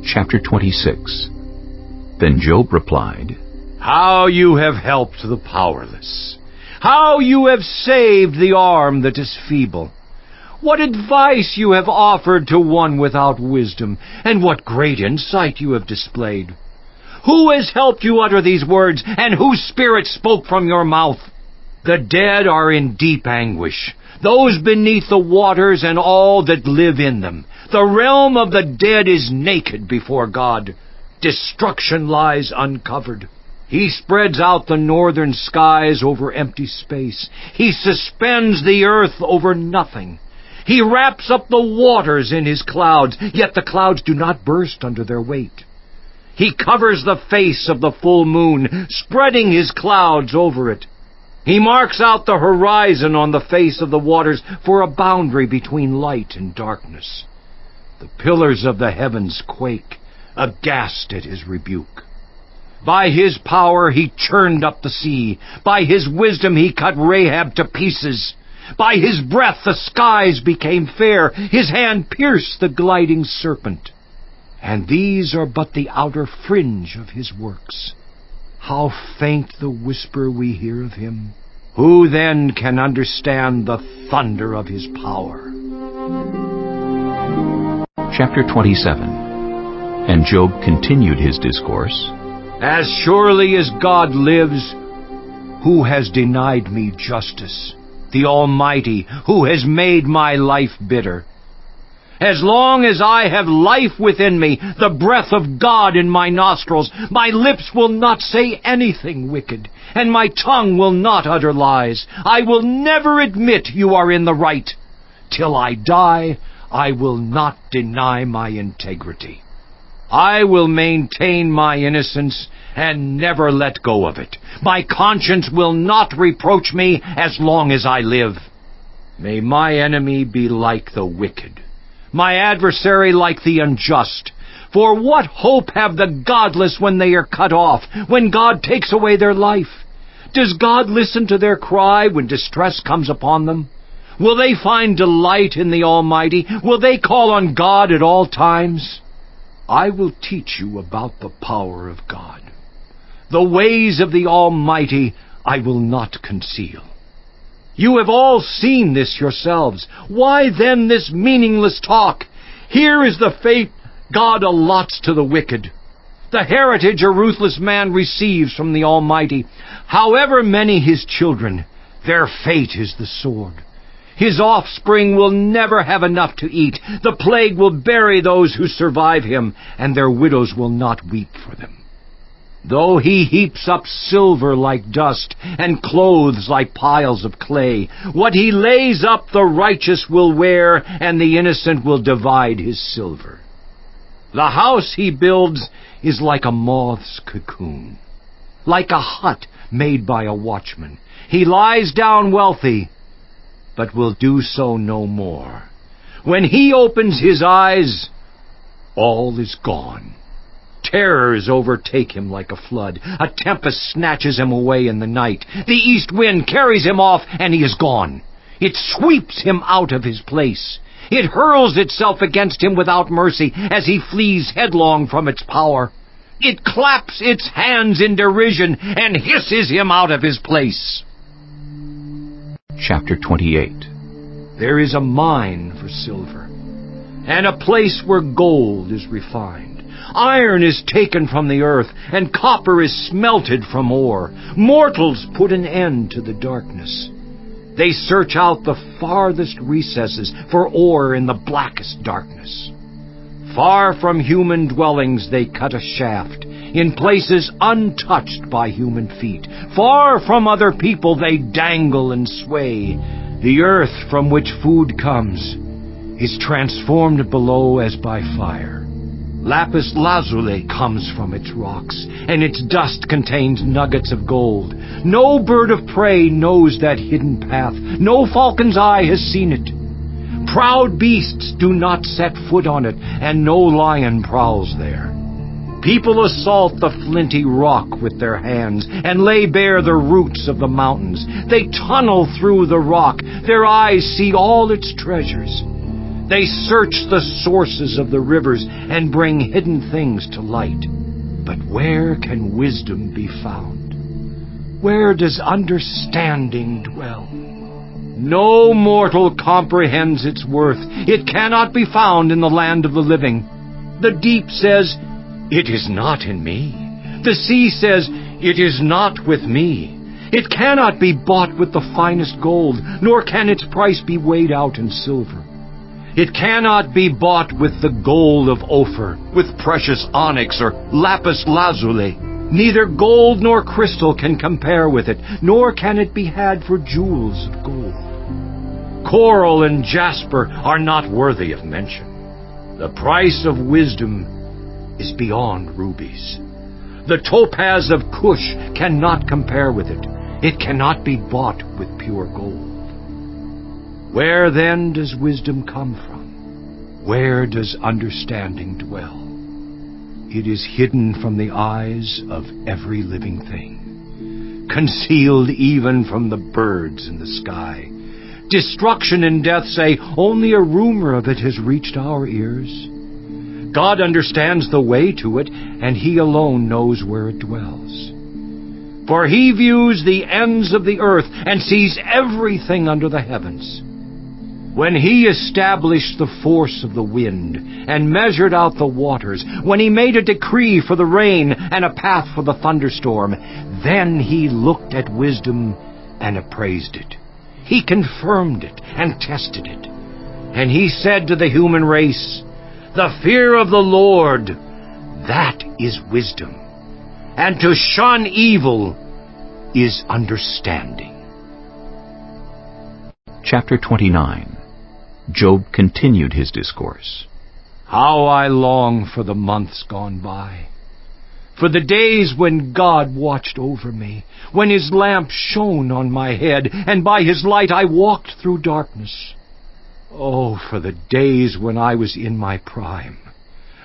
Chapter 26. Then Job replied, How you have helped the powerless! How you have saved the arm that is feeble! What advice you have offered to one without wisdom, and what great insight you have displayed! Who has helped you utter these words, and whose spirit spoke from your mouth? The dead are in deep anguish, those beneath the waters and all that live in them. The realm of the dead is naked before God. Destruction lies uncovered. He spreads out the northern skies over empty space. He suspends the earth over nothing. He wraps up the waters in his clouds, yet the clouds do not burst under their weight. He covers the face of the full moon, spreading his clouds over it. He marks out the horizon on the face of the waters for a boundary between light and darkness. The pillars of the heavens quake, aghast at his rebuke. By his power he churned up the sea. By his wisdom he cut Rahab to pieces. By his breath the skies became fair. His hand pierced the gliding serpent. And these are but the outer fringe of his works. How faint the whisper we hear of him. Who then can understand the thunder of his power? Chapter 27. And Job continued his discourse. As surely as God lives, who has denied me justice? The Almighty, who has made my life bitter. As long as I have life within me, the breath of God in my nostrils, my lips will not say anything wicked, and my tongue will not utter lies. I will never admit you are in the right. Till I die, I will not deny my integrity. I will maintain my innocence and never let go of it. My conscience will not reproach me as long as I live. May my enemy be like the wicked, my adversary like the unjust. For what hope have the godless when they are cut off, when God takes away their life? Does God listen to their cry when distress comes upon them? Will they find delight in the Almighty? Will they call on God at all times? I will teach you about the power of God. The ways of the Almighty I will not conceal. You have all seen this yourselves. Why then this meaningless talk? Here is the fate God allots to the wicked, the heritage a ruthless man receives from the Almighty. However many his children, their fate is the sword. His offspring will never have enough to eat. The plague will bury those who survive him, and their widows will not weep for them. Though he heaps up silver like dust, and clothes like piles of clay, what he lays up the righteous will wear, and the innocent will divide his silver. The house he builds is like a moth's cocoon, like a hut made by a watchman. He lies down wealthy, but will do so no more. When he opens his eyes, all is gone. Terrors overtake him like a flood. A tempest snatches him away in the night. The east wind carries him off, and he is gone. It sweeps him out of his place. It hurls itself against him without mercy as he flees headlong from its power. It claps its hands in derision and hisses him out of his place. Chapter 28. There is a mine for silver, and a place where gold is refined. Iron is taken from the earth, and copper is smelted from ore. Mortals put an end to the darkness. They search out the farthest recesses for ore in the blackest darkness. Far from human dwellings they cut a shaft, in places untouched by human feet. Far from other people they dangle and sway. The earth from which food comes is transformed below as by fire. Lapis lazuli comes from its rocks, and its dust contains nuggets of gold. No bird of prey knows that hidden path. No falcon's eye has seen it. Proud beasts do not set foot on it, and no lion prowls there. People assault the flinty rock with their hands, and lay bare the roots of the mountains. They tunnel through the rock. Their eyes see all its treasures. They search the sources of the rivers and bring hidden things to light. But where can wisdom be found? Where does understanding dwell? No mortal comprehends its worth. It cannot be found in the land of the living. The deep says, "It is not in me." The sea says, "It is not with me." It cannot be bought with the finest gold, nor can its price be weighed out in silver. It cannot be bought with the gold of Ophir, with precious onyx or lapis lazuli. Neither gold nor crystal can compare with it, nor can it be had for jewels of gold. Coral and jasper are not worthy of mention. The price of wisdom is beyond rubies. The topaz of Cush cannot compare with it. It cannot be bought with pure gold. Where then does wisdom come from? Where does understanding dwell? It is hidden from the eyes of every living thing, concealed even from the birds in the sky. Destruction and death say, only a rumor of it has reached our ears. God understands the way to it, and He alone knows where it dwells. For He views the ends of the earth and sees everything under the heavens. When He established the force of the wind and measured out the waters, when He made a decree for the rain and a path for the thunderstorm, then He looked at wisdom and appraised it. He confirmed it and tested it. And He said to the human race, "The fear of the Lord, that is wisdom, and to shun evil is understanding." Chapter 29. Job continued his discourse. How I long for the months gone by, for the days when God watched over me, when His lamp shone on my head, and by His light I walked through darkness. Oh, for the days when I was in my prime,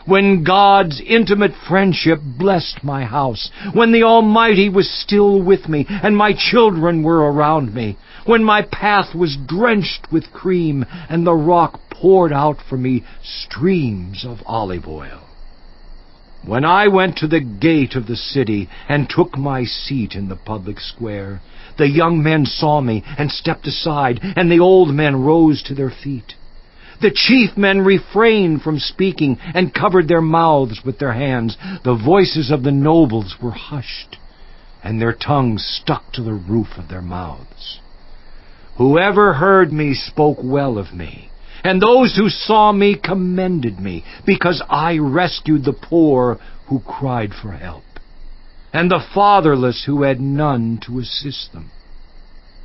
when God's intimate friendship blessed my house, when the Almighty was still with me, and my children were around me, when my path was drenched with cream, and the rock poured out for me streams of olive oil. When I went to the gate of the city and took my seat in the public square, the young men saw me and stepped aside, and the old men rose to their feet. The chief men refrained from speaking and covered their mouths with their hands. The voices of the nobles were hushed, and their tongues stuck to the roof of their mouths. Whoever heard me spoke well of me, and those who saw me commended me, because I rescued the poor who cried for help, and the fatherless who had none to assist them.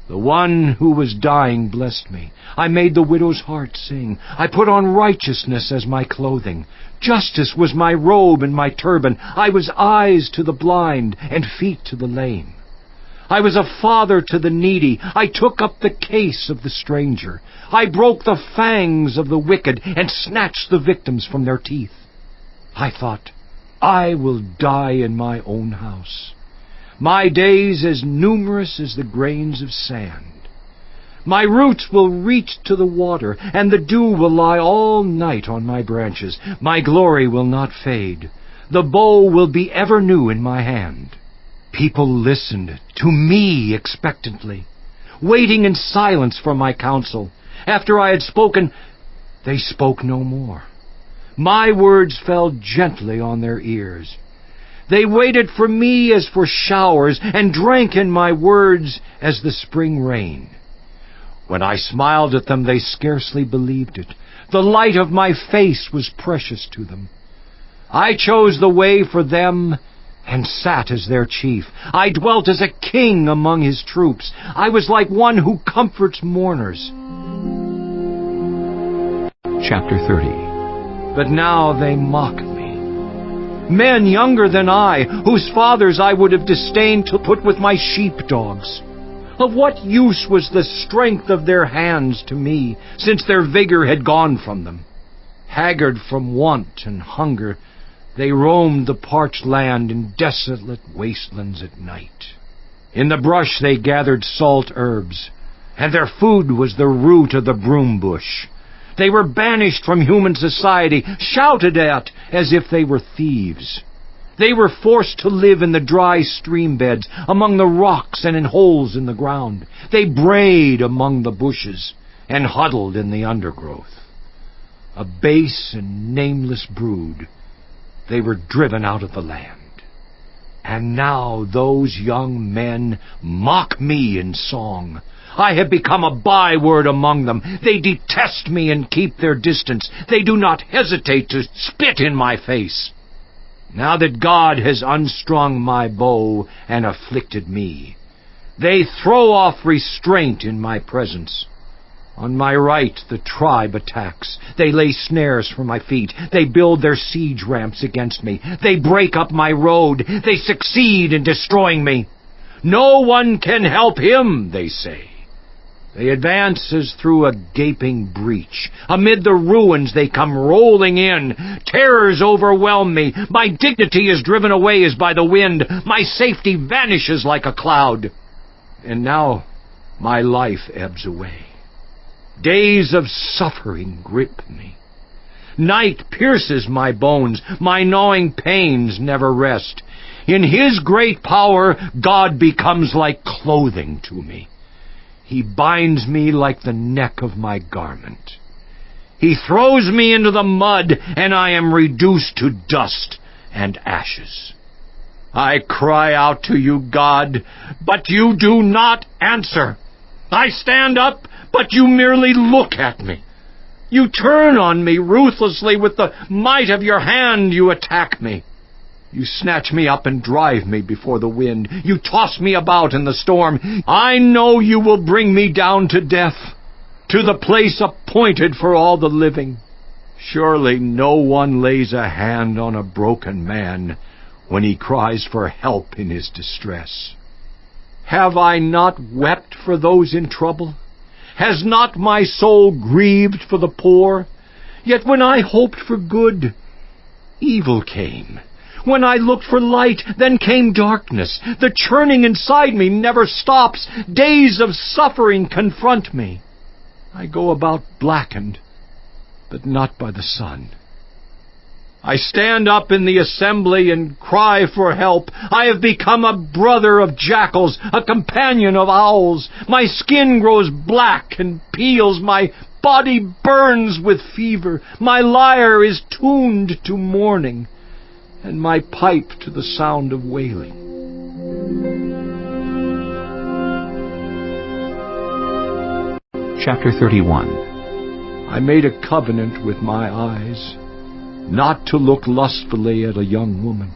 The one who was dying blessed me. I made the widow's heart sing. I put on righteousness as my clothing. Justice was my robe and my turban. I was eyes to the blind and feet to the lame. I was a father to the needy. I took up the case of the stranger. I broke the fangs of the wicked and snatched the victims from their teeth. I thought, I will die in my own house, my days as numerous as the grains of sand. My roots will reach to the water, and the dew will lie all night on my branches. My glory will not fade. The bow will be ever new in my hand. People listened to me expectantly, waiting in silence for my counsel. After I had spoken, they spoke no more. My words fell gently on their ears. They waited for me as for showers, and drank in my words as the spring rain. When I smiled at them, they scarcely believed it. The light of my face was precious to them. I chose the way for them and sat as their chief. I dwelt as a king among his troops. I was like one who comforts mourners. Chapter 30. But now they mock me. Men younger than I, whose fathers I would have disdained to put with my sheepdogs. Of what use was the strength of their hands to me, since their vigor had gone from them? Haggard from want and hunger, they roamed the parched land in desolate wastelands at night. In the brush they gathered salt herbs, and their food was the root of the broom bush. They were banished from human society, shouted at as if they were thieves. They were forced to live in the dry stream beds, among the rocks and in holes in the ground. They brayed among the bushes and huddled in the undergrowth. A base and nameless brood, they were driven out of the land. And now those young men mock me in song. I have become a byword among them. They detest me and keep their distance. They do not hesitate to spit in my face. Now that God has unstrung my bow and afflicted me, they throw off restraint in my presence. On my right the tribe attacks. They lay snares for my feet. They build their siege ramps against me. They break up my road. They succeed in destroying me. No one can help him, they say. They advance as through a gaping breach. Amid the ruins they come rolling in. Terrors overwhelm me. My dignity is driven away as by the wind. My safety vanishes like a cloud. And now my life ebbs away. Days of suffering grip me. Night pierces my bones. My gnawing pains never rest. In His great power, God becomes like clothing to me. He binds me like the neck of my garment. He throws me into the mud, and I am reduced to dust and ashes. I cry out to you, God, but you do not answer. I stand up, but you merely look at me. You turn on me ruthlessly. With the might of your hand you attack me. You snatch me up and drive me before the wind. You toss me about in the storm. I know you will bring me down to death, to the place appointed for all the living. Surely no one lays a hand on a broken man when he cries for help in his distress. Have I not wept for those in trouble? Has not my soul grieved for the poor? Yet when I hoped for good, evil came. When I looked for light, then came darkness. The churning inside me never stops. Days of suffering confront me. I go about blackened, but not by the sun. I stand up in the assembly and cry for help. I have become a brother of jackals, a companion of owls. My skin grows black and peels. My body burns with fever. My lyre is tuned to mourning, and my pipe to the sound of wailing. Chapter 31. I made a covenant with my eyes, not to look lustfully at a young woman.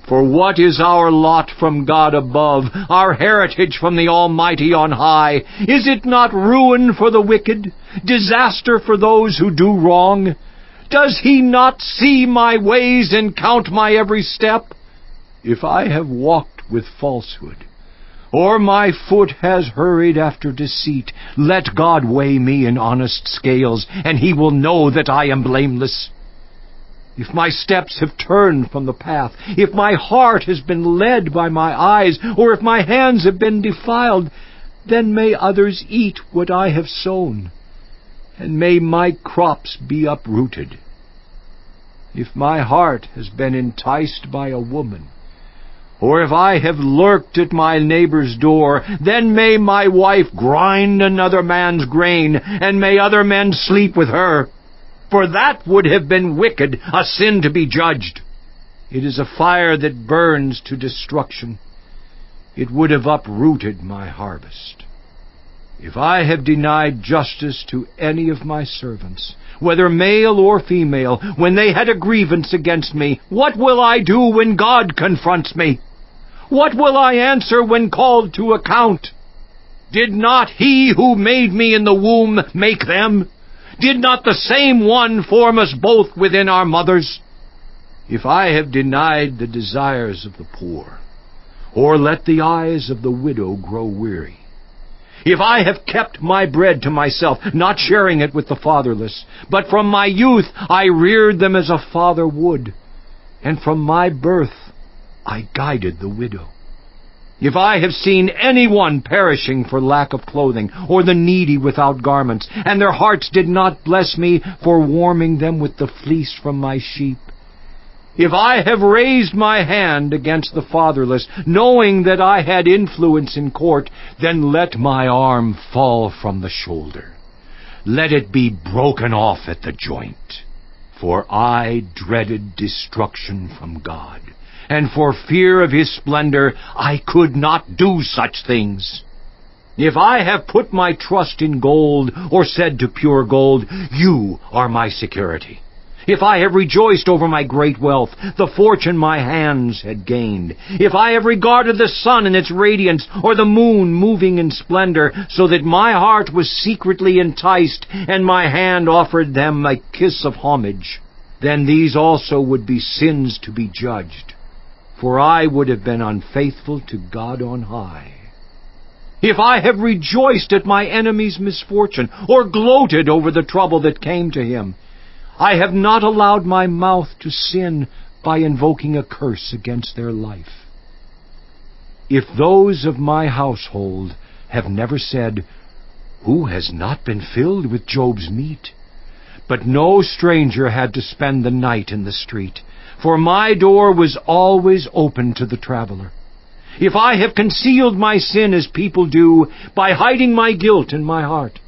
For what is our lot from God above, our heritage from the Almighty on high? Is it not ruin for the wicked, disaster for those who do wrong? Does He not see my ways and count my every step? If I have walked with falsehood, or my foot has hurried after deceit, let God weigh me in honest scales, and He will know that I am blameless. If my steps have turned from the path, if my heart has been led by my eyes, or if my hands have been defiled, then may others eat what I have sown, and may my crops be uprooted. If my heart has been enticed by a woman, or if I have lurked at my neighbor's door, then may my wife grind another man's grain, and may other men sleep with her. For that would have been wicked, a sin to be judged. It is a fire that burns to destruction. It would have uprooted my harvest. If I have denied justice to any of my servants, whether male or female, when they had a grievance against me, what will I do when God confronts me? What will I answer when called to account? Did not He who made me in the womb make them? Did not the same one form us both within our mothers? If I have denied the desires of the poor, or let the eyes of the widow grow weary, if I have kept my bread to myself, not sharing it with the fatherless, but from my youth I reared them as a father would, and from my birth I guided the widow. If I have seen anyone perishing for lack of clothing, or the needy without garments, and their hearts did not bless me for warming them with the fleece from my sheep, if I have raised my hand against the fatherless, knowing that I had influence in court, then let my arm fall from the shoulder. Let it be broken off at the joint. For I dreaded destruction from God, and for fear of His splendor I could not do such things. If I have put my trust in gold, or said to pure gold, "You are my security," if I have rejoiced over my great wealth, the fortune my hands had gained, if I have regarded the sun in its radiance, or the moon moving in splendor, so that my heart was secretly enticed, and my hand offered them a kiss of homage, then these also would be sins to be judged, for I would have been unfaithful to God on high. If I have rejoiced at my enemy's misfortune, or gloated over the trouble that came to him, I have not allowed my mouth to sin by invoking a curse against their life. If those of my household have never said, "Who has not been filled with Job's meat?" But no stranger had to spend the night in the street, for my door was always open to the traveler. If I have concealed my sin as people do, by hiding my guilt in my heart,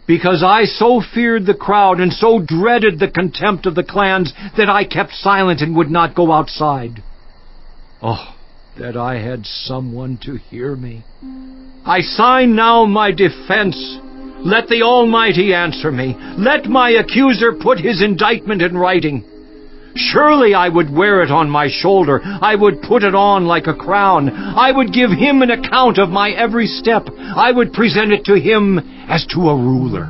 because I so feared the crowd and so dreaded the contempt of the clans that I kept silent and would not go outside. Oh, that I had someone to hear me. I sign now my defense. Let the Almighty answer me. Let my accuser put his indictment in writing. Surely I would wear it on my shoulder. I would put it on like a crown. I would give him an account of my every step. I would present it to him as to a ruler.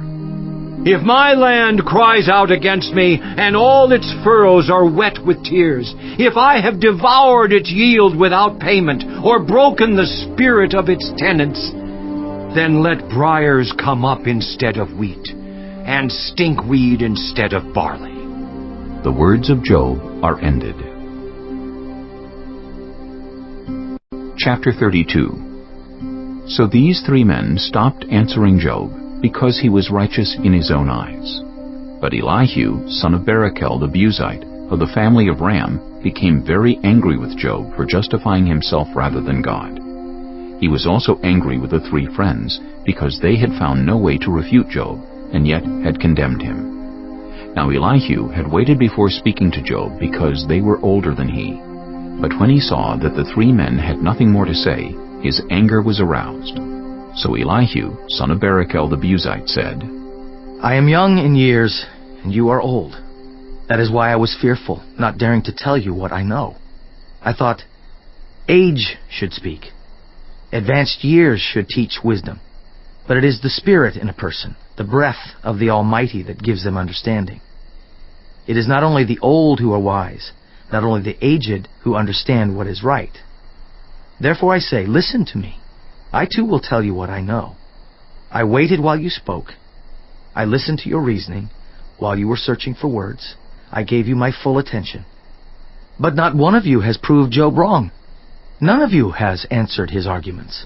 If my land cries out against me, and all its furrows are wet with tears, if I have devoured its yield without payment, or broken the spirit of its tenants, then let briars come up instead of wheat, and stinkweed instead of barley. The words of Job are ended. Chapter 32. So these three men stopped answering Job, because he was righteous in his own eyes. But Elihu, son of Barachel the Buzite, of the family of Ram, became very angry with Job for justifying himself rather than God. He was also angry with the three friends, because they had found no way to refute Job, and yet had condemned him. Now Elihu had waited before speaking to Job, because they were older than he. But when he saw that the three men had nothing more to say, his anger was aroused. So Elihu, son of Barachel the Buzite, said, I am young in years, and you are old. That is why I was fearful, not daring to tell you what I know. I thought, age should speak. Advanced years should teach wisdom. But it is the spirit in a person, the breath of the Almighty, that gives them understanding. It is not only the old who are wise, not only the aged who understand what is right. Therefore I say, listen to me. I too will tell you what I know. I waited while you spoke. I listened to your reasoning. While you were searching for words, I gave you my full attention. But not one of you has proved Job wrong. None of you has answered his arguments.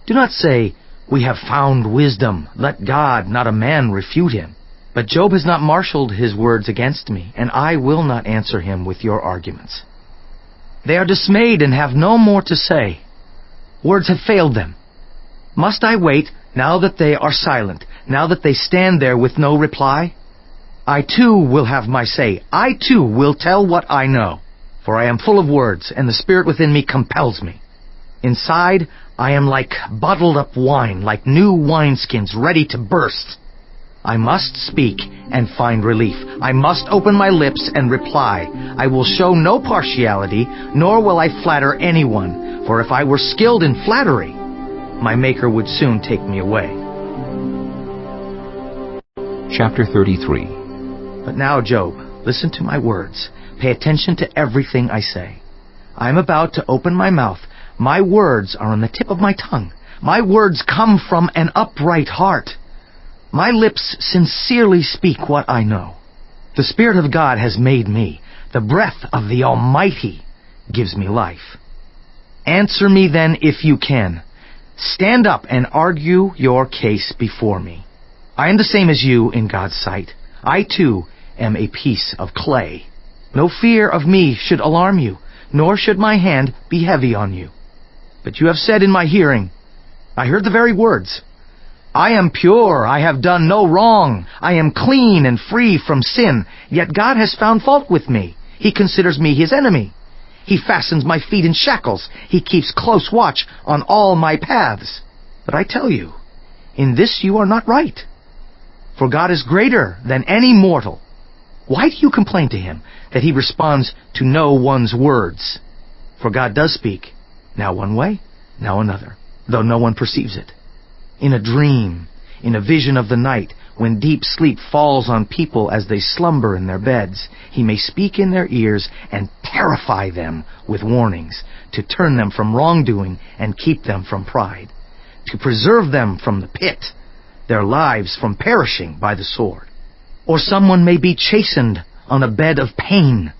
Do not say, we have found wisdom. Let God, not a man, refute him. But Job has not marshaled his words against me, and I will not answer him with your arguments. They are dismayed and have no more to say. Words have failed them. Must I wait, now that they are silent, now that they stand there with no reply? I too will have my say. I too will tell what I know. For I am full of words, and the spirit within me compels me. Inside, I am like bottled up wine, like new wineskins ready to burst. I must speak and find relief. I must open my lips and reply. I will show no partiality, nor will I flatter anyone. For if I were skilled in flattery, my Maker would soon take me away. Chapter 33. But now, Job, listen to my words. Pay attention to everything I say. I am about to open my mouth. My words are on the tip of my tongue. My words come from an upright heart. My lips sincerely speak what I know. The Spirit of God has made me. The breath of the Almighty gives me life. Answer me then if you can. Stand up and argue your case before me. I am the same as you in God's sight. I too am a piece of clay. No fear of me should alarm you, nor should my hand be heavy on you. But you have said in my hearing, I heard the very words, I am pure, I have done no wrong, I am clean and free from sin, yet God has found fault with me. He considers me his enemy. He fastens my feet in shackles. He keeps close watch on all my paths. But I tell you, in this you are not right. For God is greater than any mortal. Why do you complain to him that he responds to no one's words? For God does speak, now one way, now another, though no one perceives it. In a dream, in a vision of the night, when deep sleep falls on people as they slumber in their beds, he may speak in their ears and terrify them with warnings, to turn them from wrongdoing and keep them from pride, to preserve them from the pit, their lives from perishing by the sword. Or someone may be chastened on a bed of pain,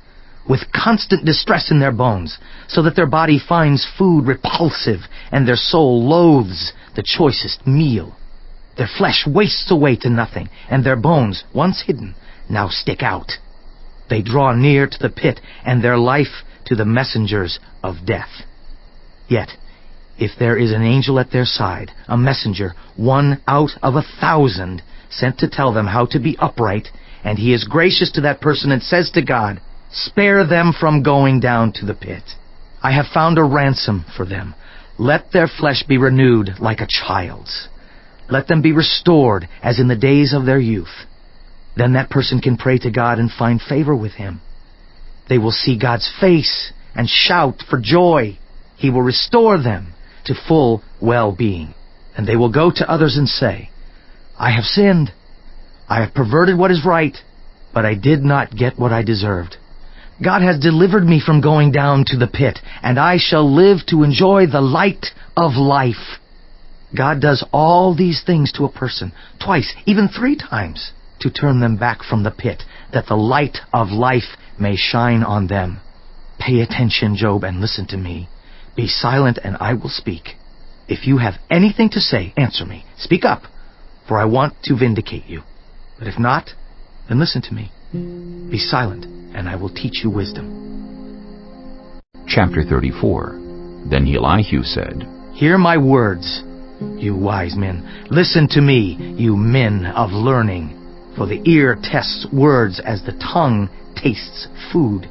with constant distress in their bones, so that their body finds food repulsive and their soul loathes the choicest meal. Their flesh wastes away to nothing, and their bones, once hidden, now stick out. They draw near to the pit, and their life to the messengers of death. Yet, if there is an angel at their side, a messenger, 1 out of 1,000, sent to tell them how to be upright, and he is gracious to that person and says to God, "Spare them from going down to the pit. I have found a ransom for them. Let their flesh be renewed like a child's. Let them be restored as in the days of their youth." Then that person can pray to God and find favor with him. They will see God's face and shout for joy. He will restore them to full well-being. And they will go to others and say, "I have sinned. I have perverted what is right, but I did not get what I deserved. God has delivered me from going down to the pit, and I shall live to enjoy the light of life." God does all these things to a person, twice, even 3 times, to turn them back from the pit, that the light of life may shine on them. Pay attention, Job, and listen to me. Be silent, and I will speak. If you have anything to say, answer me. Speak up, for I want to vindicate you. But if not, then listen to me. Be silent, and I will teach you wisdom. Chapter 34. Then Elihu said, Hear my words, you wise men. Listen to me, you men of learning. For the ear tests words as the tongue tastes food.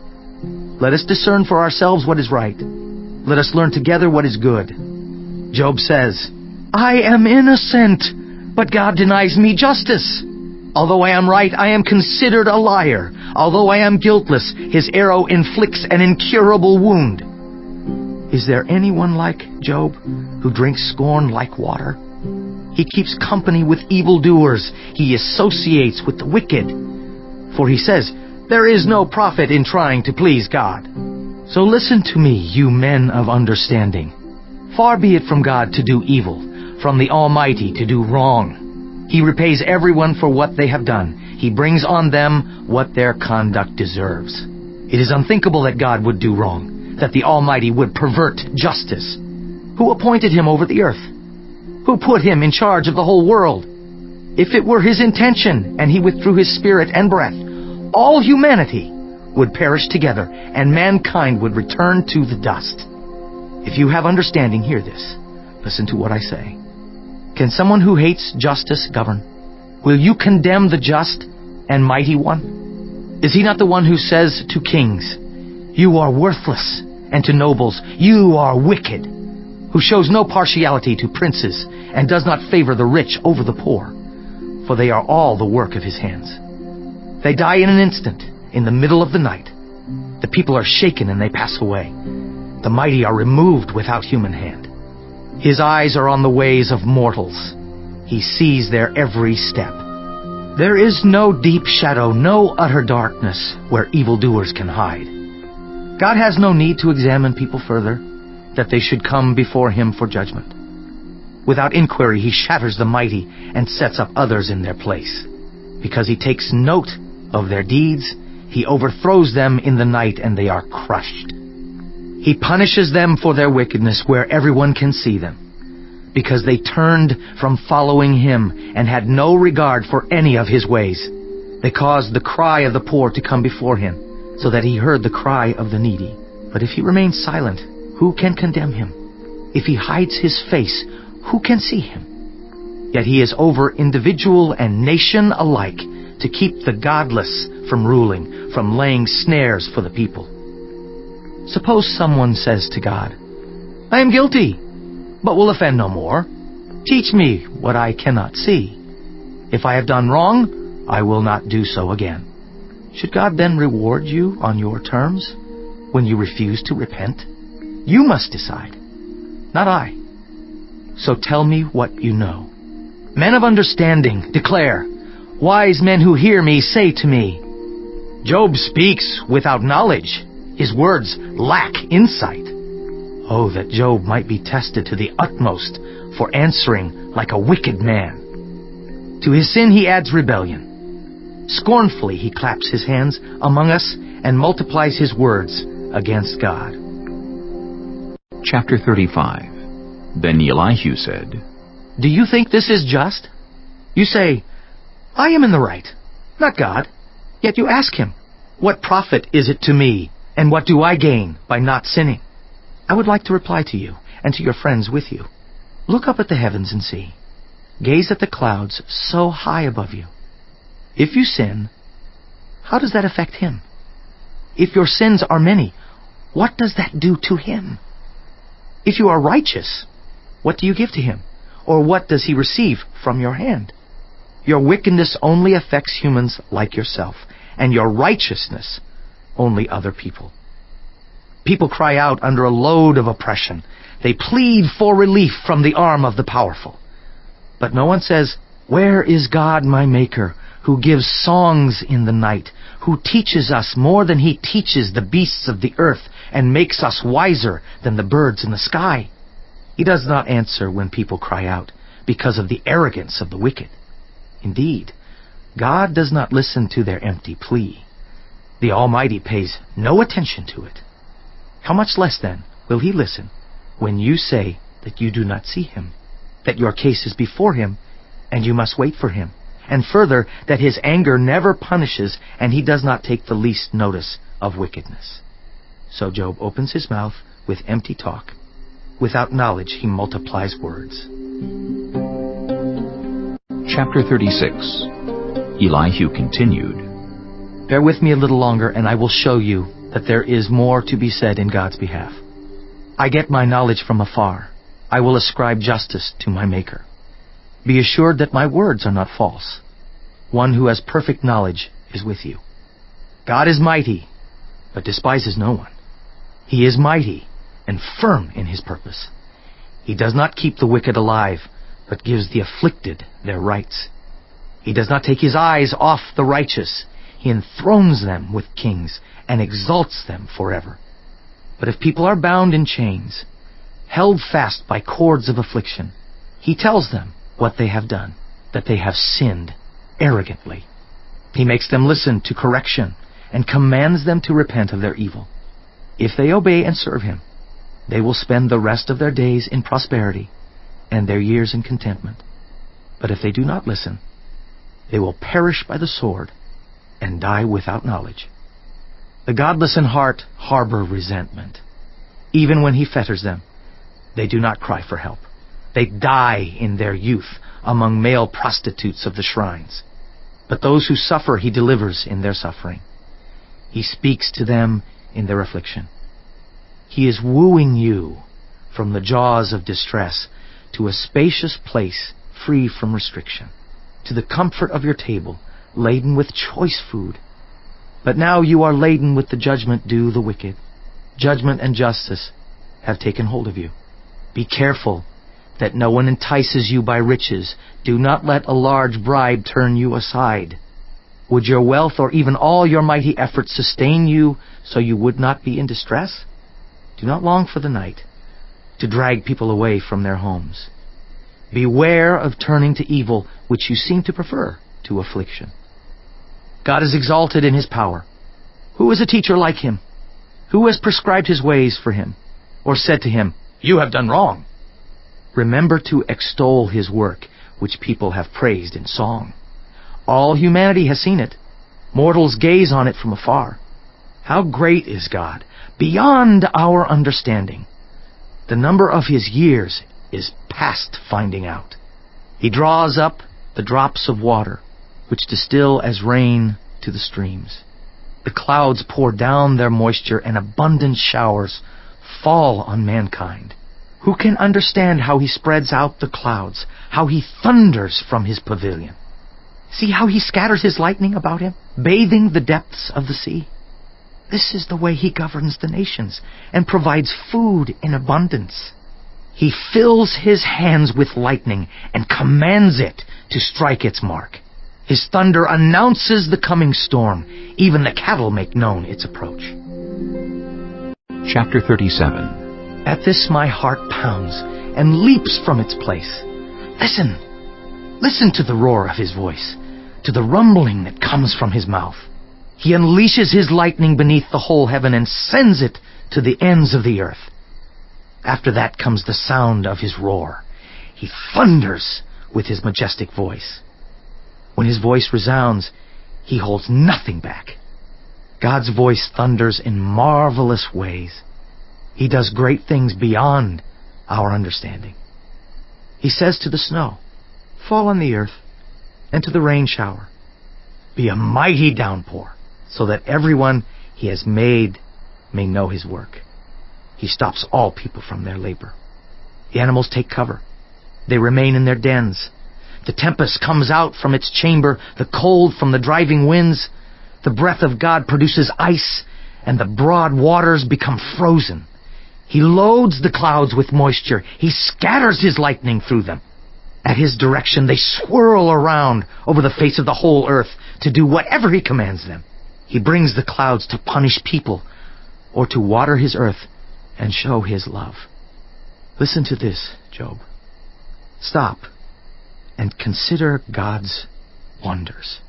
Let us discern for ourselves what is right. Let us learn together what is good. Job says, I am innocent, but God denies me justice. Although I am right, I am considered a liar. Although I am guiltless, his arrow inflicts an incurable wound. Is there anyone like Job, who drinks scorn like water? He keeps company with evildoers. He associates with the wicked. For he says, there is no profit in trying to please God. So listen to me, you men of understanding. Far be it from God to do evil, from the Almighty to do wrong. He repays everyone for what they have done. He brings on them what their conduct deserves. It is unthinkable that God would do wrong, that the Almighty would pervert justice. Who appointed him over the earth? Who put him in charge of the whole world? If it were his intention, and he withdrew his spirit and breath, all humanity would perish together, and mankind would return to the dust. If you have understanding, hear this. Listen to what I say. Can someone who hates justice govern? Will you condemn the just and mighty one? Is he not the one who says to kings, you are worthless, and to nobles, you are wicked, who shows no partiality to princes, and does not favor the rich over the poor, for they are all the work of his hands. They die in an instant, in the middle of the night. The people are shaken and they pass away. The mighty are removed without human hand. His eyes are on the ways of mortals. He sees their every step. There is no deep shadow, no utter darkness where evildoers can hide. God has no need to examine people further, that they should come before him for judgment. Without inquiry, he shatters the mighty and sets up others in their place. Because he takes note of their deeds, he overthrows them in the night, and they are crushed. He punishes them for their wickedness where everyone can see them, because they turned from following him and had no regard for any of his ways. They caused the cry of the poor to come before him, so that he heard the cry of the needy. But if he remains silent, who can condemn him? If he hides his face, who can see him? Yet he is over individual and nation alike, to keep the godless from ruling, from laying snares for the people. Suppose someone says to God, I am guilty, but will offend no more. Teach me what I cannot see. If I have done wrong, I will not do so again. Should God then reward you on your terms when you refuse to repent? You must decide, not I. So tell me what you know. Men of understanding, declare. Wise men who hear me, say to me. Job speaks without knowledge. His words lack insight. Oh, that Job might be tested to the utmost for answering like a wicked man. To his sin he adds rebellion. Scornfully he claps his hands among us and multiplies his words against God. Chapter 35. Then Elihu said, Do you think this is just? You say, I am in the right, not God. Yet you ask him, what profit is it to me, and what do I gain by not sinning? I would like to reply to you, and to your friends with you. Look up at the heavens and see. Gaze at the clouds so high above you. If you sin, how does that affect him? If your sins are many, what does that do to him? If you are righteous, what do you give to him? Or what does he receive from your hand? Your wickedness only affects humans like yourself, and your righteousness only other people. People cry out under a load of oppression. They plead for relief from the arm of the powerful. But no one says, Where is God my Maker, who gives songs in the night, who teaches us more than he teaches the beasts of the earth, and makes us wiser than the birds in the sky? He does not answer when people cry out, because of the arrogance of the wicked. Indeed, God does not listen to their empty plea. The Almighty pays no attention to it. How much less, then, will he listen when you say that you do not see him, that your case is before him, and you must wait for him, and further, that his anger never punishes, and he does not take the least notice of wickedness? So Job opens his mouth with empty talk. Without knowledge he multiplies words. Chapter 36. Elihu continued, Bear with me a little longer, and I will show you that there is more to be said in God's behalf. I get my knowledge from afar. I will ascribe justice to my Maker. Be assured that my words are not false. One who has perfect knowledge is with you. God is mighty, but despises no one. He is mighty and firm in his purpose. He does not keep the wicked alive, but gives the afflicted their rights. He does not take his eyes off the righteous. He enthrones them with kings and exalts them forever. But if people are bound in chains, held fast by cords of affliction, he tells them what they have done, that they have sinned arrogantly. He makes them listen to correction and commands them to repent of their evil. If they obey and serve him, they will spend the rest of their days in prosperity and their years in contentment. But if they do not listen, they will perish by the sword and die without knowledge. The godless in heart harbor resentment. Even when he fetters them, they do not cry for help. They die in their youth among male prostitutes of the shrines. But those who suffer he delivers in their suffering. He speaks to them in their affliction. He is wooing you from the jaws of distress to a spacious place free from restriction, to the comfort of your table, laden with choice food. But now you are laden with the judgment due the wicked. Judgment and justice have taken hold of you. Be careful that no one entices you by riches. Do not let a large bribe turn you aside. Would your wealth or even all your mighty efforts sustain you so you would not be in distress? Do not long for the night to drag people away from their homes. Beware of turning to evil which you seem to prefer to affliction. God is exalted in his power. Who is a teacher like him? Who has prescribed his ways for him, or said to him, You have done wrong? Remember to extol his work, which people have praised in song. All humanity has seen it. Mortals gaze on it from afar. How great is God, beyond our understanding. The number of his years is past finding out. He draws up the drops of water, which distill as rain to the streams. The clouds pour down their moisture, and abundant showers fall on mankind. Who can understand how he spreads out the clouds, how he thunders from his pavilion? See how he scatters his lightning about him, bathing the depths of the sea? This is the way he governs the nations and provides food in abundance. He fills his hands with lightning and commands it to strike its mark. His thunder announces the coming storm. Even the cattle make known its approach. Chapter 37. At this my heart pounds and leaps from its place. Listen! Listen to the roar of his voice, to the rumbling that comes from his mouth. He unleashes his lightning beneath the whole heaven and sends it to the ends of the earth. After that comes the sound of his roar. He thunders with his majestic voice. When his voice resounds, he holds nothing back. God's voice thunders in marvelous ways. He does great things beyond our understanding. He says to the snow, "Fall on the earth," and to the rain shower, "Be a mighty downpour," so that everyone he has made may know his work. He stops all people from their labor. The animals take cover. They remain in their dens. The tempest comes out from its chamber, the cold from the driving winds. The breath of God produces ice, and the broad waters become frozen. He loads the clouds with moisture. He scatters his lightning through them. At his direction, they swirl around over the face of the whole earth to do whatever he commands them. He brings the clouds to punish people or to water his earth and show his love. Listen to this, Job. Stop and consider God's wonders.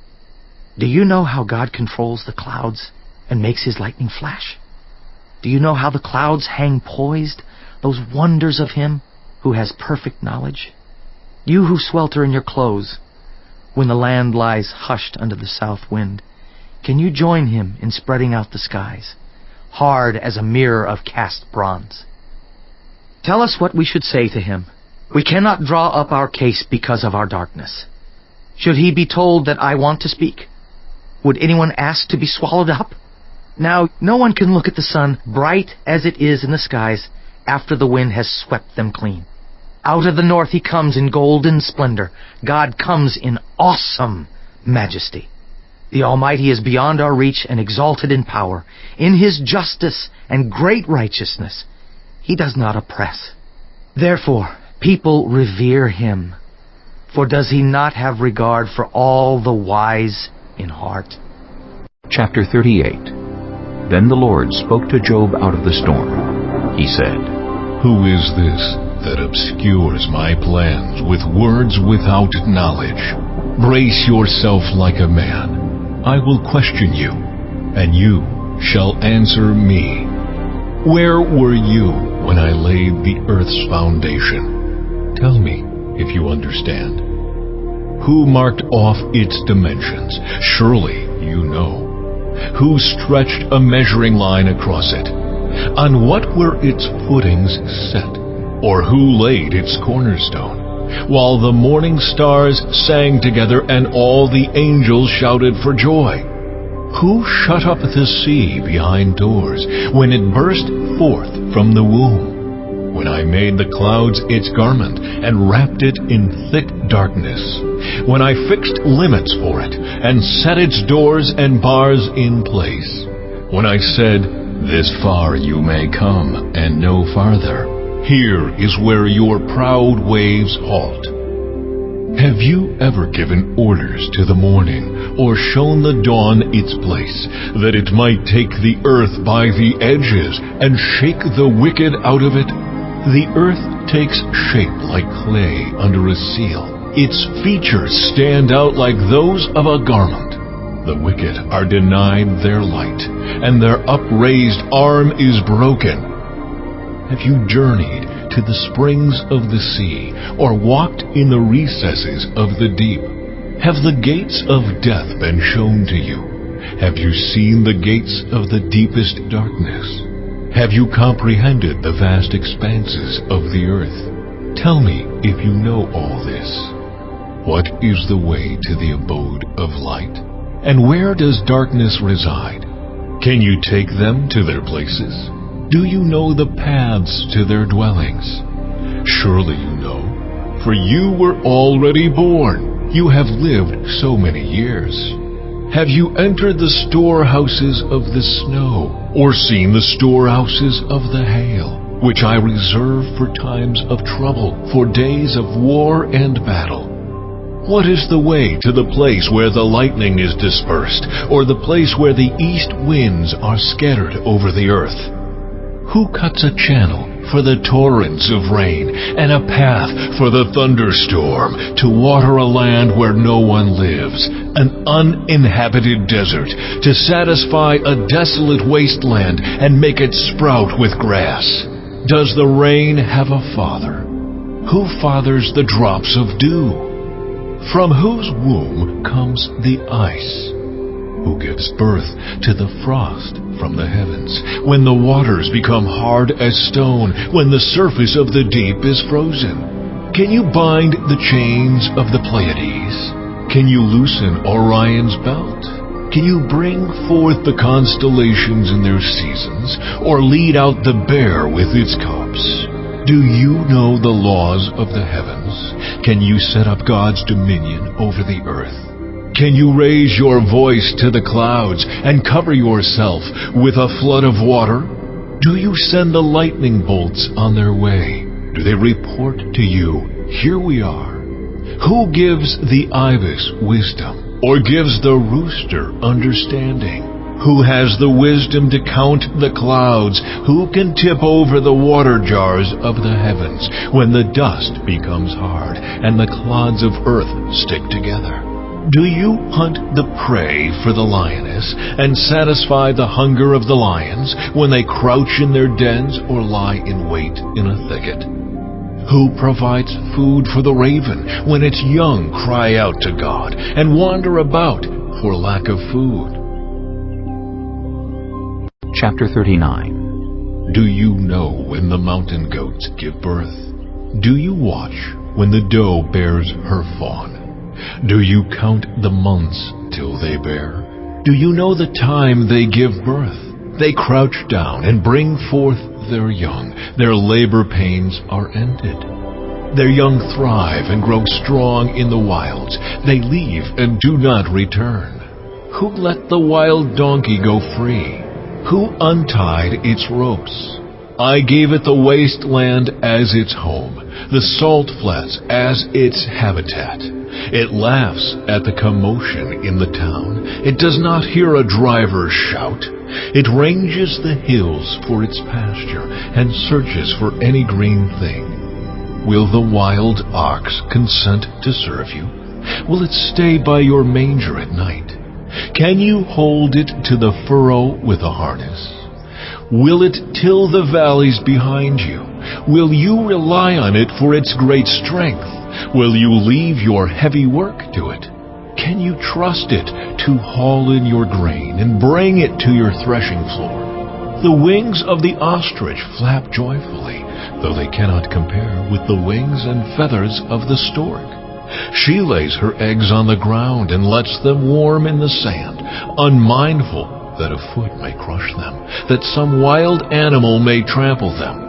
Do you know how God controls the clouds and makes his lightning flash? Do you know how the clouds hang poised, those wonders of him who has perfect knowledge? You who swelter in your clothes when the land lies hushed under the south wind, can you join him in spreading out the skies, hard as a mirror of cast bronze? Tell us what we should say to him. We cannot draw up our case because of our darkness. Should he be told that I want to speak? Would anyone ask to be swallowed up? Now, no one can look at the sun, bright as it is in the skies, after the wind has swept them clean. Out of the north he comes in golden splendor. God comes in awesome majesty. The Almighty is beyond our reach and exalted in power. In his justice and great righteousness, he does not oppress. Therefore, people revere him. For does he not have regard for all the wise in heart? Chapter 38. Then the Lord spoke to Job out of the storm. He said, Who is this that obscures my plans with words without knowledge? Brace yourself like a man. I will question you, and you shall answer me. Where were you when I laid the earth's foundation? Tell me if you understand. Who marked off its dimensions? Surely you know. Who stretched a measuring line across it? On what were its footings set? Or who laid its cornerstone? While the morning stars sang together and all the angels shouted for joy. Who shut up the sea behind doors when it burst forth from the womb? When I made the clouds its garment and wrapped it in thick darkness, when I fixed limits for it and set its doors and bars in place, when I said, This far you may come and no farther, here is where your proud waves halt. Have you ever given orders to the morning, or shown the dawn its place, that it might take the earth by the edges and shake the wicked out of it? The earth takes shape like clay under a seal. Its features stand out like those of a garment. The wicked are denied their light, and their upraised arm is broken. Have you journeyed to the springs of the sea, or walked in the recesses of the deep? Have the gates of death been shown to you? Have you seen the gates of the deepest darkness? Have you comprehended the vast expanses of the earth? Tell me if you know all this. What is the way to the abode of light? And where does darkness reside? Can you take them to their places? Do you know the paths to their dwellings? Surely you know, for you were already born. You have lived so many years. Have you entered the storehouses of the snow, or seen the storehouses of the hail, which I reserve for times of trouble, for days of war and battle? What is the way to the place where the lightning is dispersed, or the place where the east winds are scattered over the earth? Who cuts a channel for the torrents of rain, and a path for the thunderstorm, to water a land where no one lives, an uninhabited desert, to satisfy a desolate wasteland and make it sprout with grass? Does the rain have a father? Who fathers the drops of dew? From whose womb comes the ice? Who gives birth to the frost from the heavens, when the waters become hard as stone, when the surface of the deep is frozen? Can you bind the chains of the Pleiades? Can you loosen Orion's belt? Can you bring forth the constellations in their seasons, or lead out the bear with its cubs? Do you know the laws of the heavens? Can you set up God's dominion over the earth? Can you raise your voice to the clouds and cover yourself with a flood of water? Do you send the lightning bolts on their way? Do they report to you, "Here we are"? Who gives the ibis wisdom, or gives the rooster understanding? Who has the wisdom to count the clouds? Who can tip over the water jars of the heavens when the dust becomes hard and the clods of earth stick together? Do you hunt the prey for the lioness and satisfy the hunger of the lions when they crouch in their dens or lie in wait in a thicket? Who provides food for the raven when its young cry out to God and wander about for lack of food? Chapter 39. Do you know when the mountain goats give birth? Do you watch when the doe bears her fawn? Do you count the months till they bear? Do you know the time they give birth? They crouch down and bring forth their young. Their labor pains are ended. Their young thrive and grow strong in the wilds. They leave and do not return. Who let the wild donkey go free? Who untied its ropes? I gave it the wasteland as its home, the salt flats as its habitat. It laughs at the commotion in the town. It does not hear a driver's shout. It ranges the hills for its pasture and searches for any green thing. Will the wild ox consent to serve you? Will it stay by your manger at night? Can you hold it to the furrow with a harness? Will it till the valleys behind you? Will you rely on it for its great strength? Will you leave your heavy work to it? Can you trust it to haul in your grain and bring it to your threshing floor? The wings of the ostrich flap joyfully, though they cannot compare with the wings and feathers of the stork. She lays her eggs on the ground and lets them warm in the sand, unmindful that a foot may crush them, that some wild animal may trample them.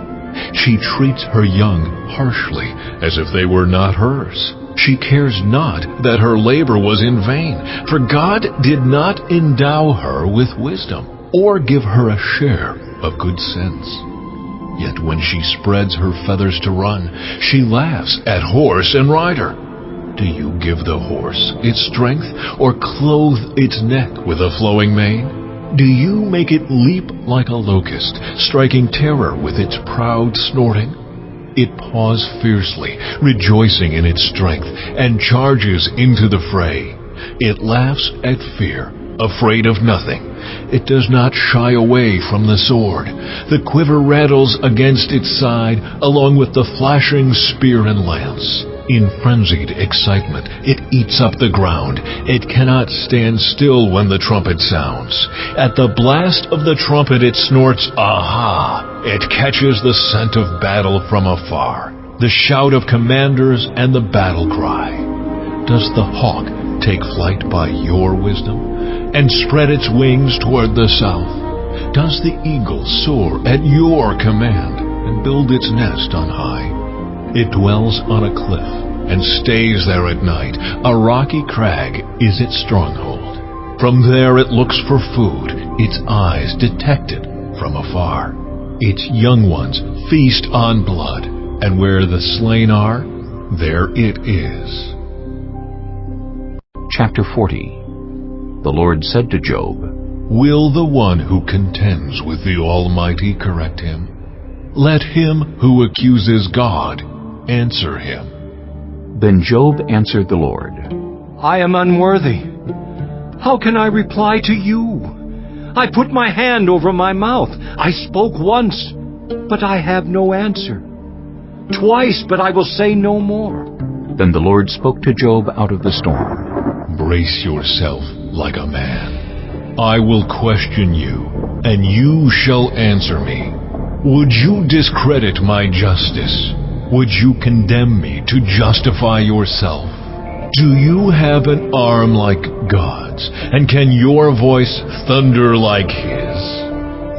She treats her young harshly, as if they were not hers. She cares not that her labor was in vain, for God did not endow her with wisdom, or give her a share of good sense. Yet when she spreads her feathers to run, she laughs at horse and rider. Do you give the horse its strength, or clothe its neck with a flowing mane? Do you make it leap like a locust, striking terror with its proud snorting? It paws fiercely, rejoicing in its strength, and charges into the fray. It laughs at fear, afraid of nothing. It does not shy away from the sword. The quiver rattles against its side, along with the flashing spear and lance. In frenzied excitement, it eats up the ground. It cannot stand still when the trumpet sounds. At the blast of the trumpet it snorts, "Aha!" It catches the scent of battle from afar, the shout of commanders and the battle cry. Does the hawk take flight by your wisdom, and spread its wings toward the south? Does the eagle soar at your command, and build its nest on high? It dwells on a cliff, and stays there at night. A rocky crag is its stronghold. From there it looks for food, its eyes detect it from afar. Its young ones feast on blood, and where the slain are, there it is. Chapter 40. The Lord said to Job, Will the one who contends with the Almighty correct him? Let him who accuses God answer him. Then Job answered the Lord, I am unworthy. How can I reply to you? I put my hand over my mouth. I spoke once, but I have no answer. Twice, but I will say no more. Then the Lord spoke to Job out of the storm. Brace yourself like a man. I will question you, and you shall answer me. Would you discredit my justice? Would you condemn me to justify yourself? Do you have an arm like God's, and can your voice thunder like His?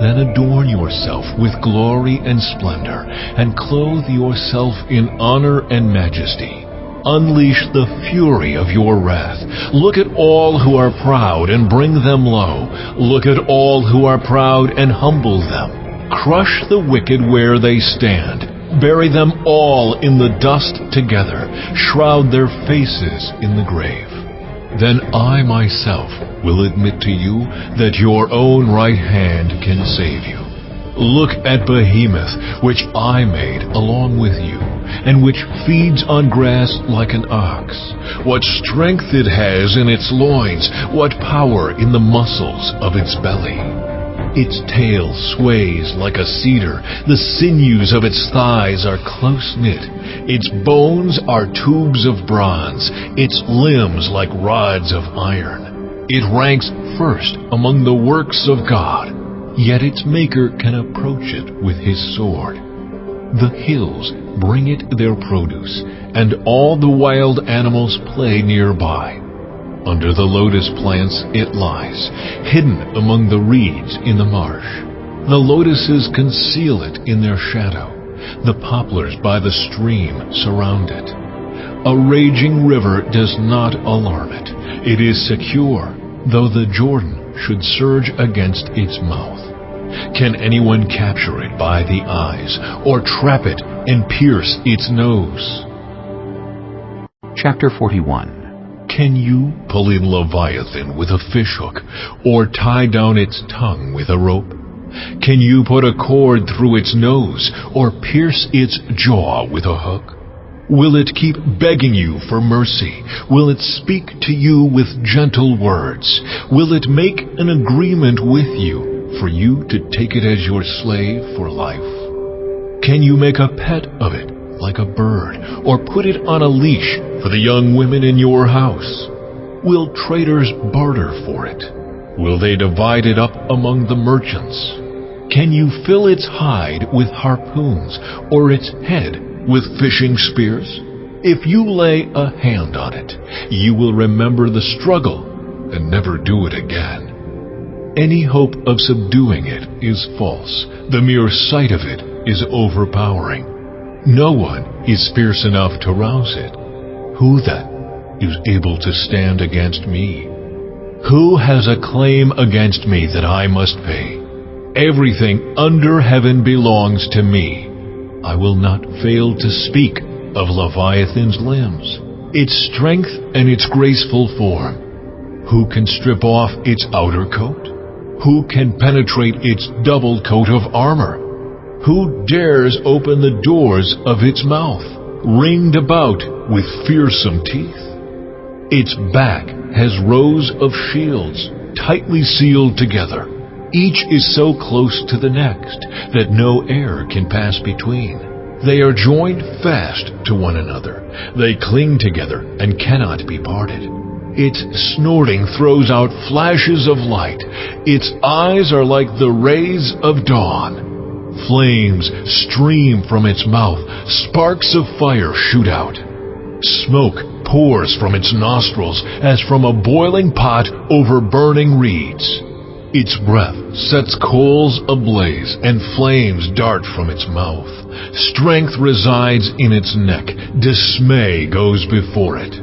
Then adorn yourself with glory and splendor, and clothe yourself in honor and majesty. Unleash the fury of your wrath. Look at all who are proud and bring them low. Look at all who are proud and humble them. Crush the wicked where they stand. Bury them all in the dust together. Shroud their faces in the grave. Then I myself will admit to you that your own right hand can save you. Look at Behemoth, which I made along with you, and which feeds on grass like an ox. What strength it has in its loins, what power in the muscles of its belly. Its tail sways like a cedar. The sinews of its thighs are close-knit. Its bones are tubes of bronze. Its limbs like rods of iron. It ranks first among the works of God, yet its maker can approach it with his sword. The hills bring it their produce, and all the wild animals play nearby. Under the lotus plants it lies, hidden among the reeds in the marsh. The lotuses conceal it in their shadow. The poplars by the stream surround it. A raging river does not alarm it. It is secure, though the Jordan should surge against its mouth. Can anyone capture it by the eyes, or trap it and pierce its nose? Chapter 41. Can you pull in Leviathan with a fishhook, or tie down its tongue with a rope? Can you put a cord through its nose, or pierce its jaw with a hook? Will it keep begging you for mercy? Will it speak to you with gentle words? Will it make an agreement with you for you to take it as your slave for life? Can you make a pet of it like a bird, or put it on a leash for the young women in your house? Will traders barter for it? Will they divide it up among the merchants? Can you fill its hide with harpoons, or its head with fishing spears? If you lay a hand on it, you will remember the struggle and never do it again. Any hope of subduing it is false. The mere sight of it is overpowering. No one is fierce enough to rouse it. Who then is able to stand against me? Who has a claim against me that I must pay? Everything under heaven belongs to me. I will not fail to speak of Leviathan's limbs, its strength and its graceful form. Who can strip off its outer coat? Who can penetrate its double coat of armor? Who dares open the doors of its mouth, ringed about with fearsome teeth? Its back has rows of shields, tightly sealed together. Each is so close to the next that no air can pass between. They are joined fast to one another. They cling together and cannot be parted. Its snorting throws out flashes of light. Its eyes are like the rays of dawn. Flames stream from its mouth. Sparks of fire shoot out. Smoke pours from its nostrils as from a boiling pot over burning reeds. Its breath sets coals ablaze, and flames dart from its mouth. Strength resides in its neck. Dismay goes before it.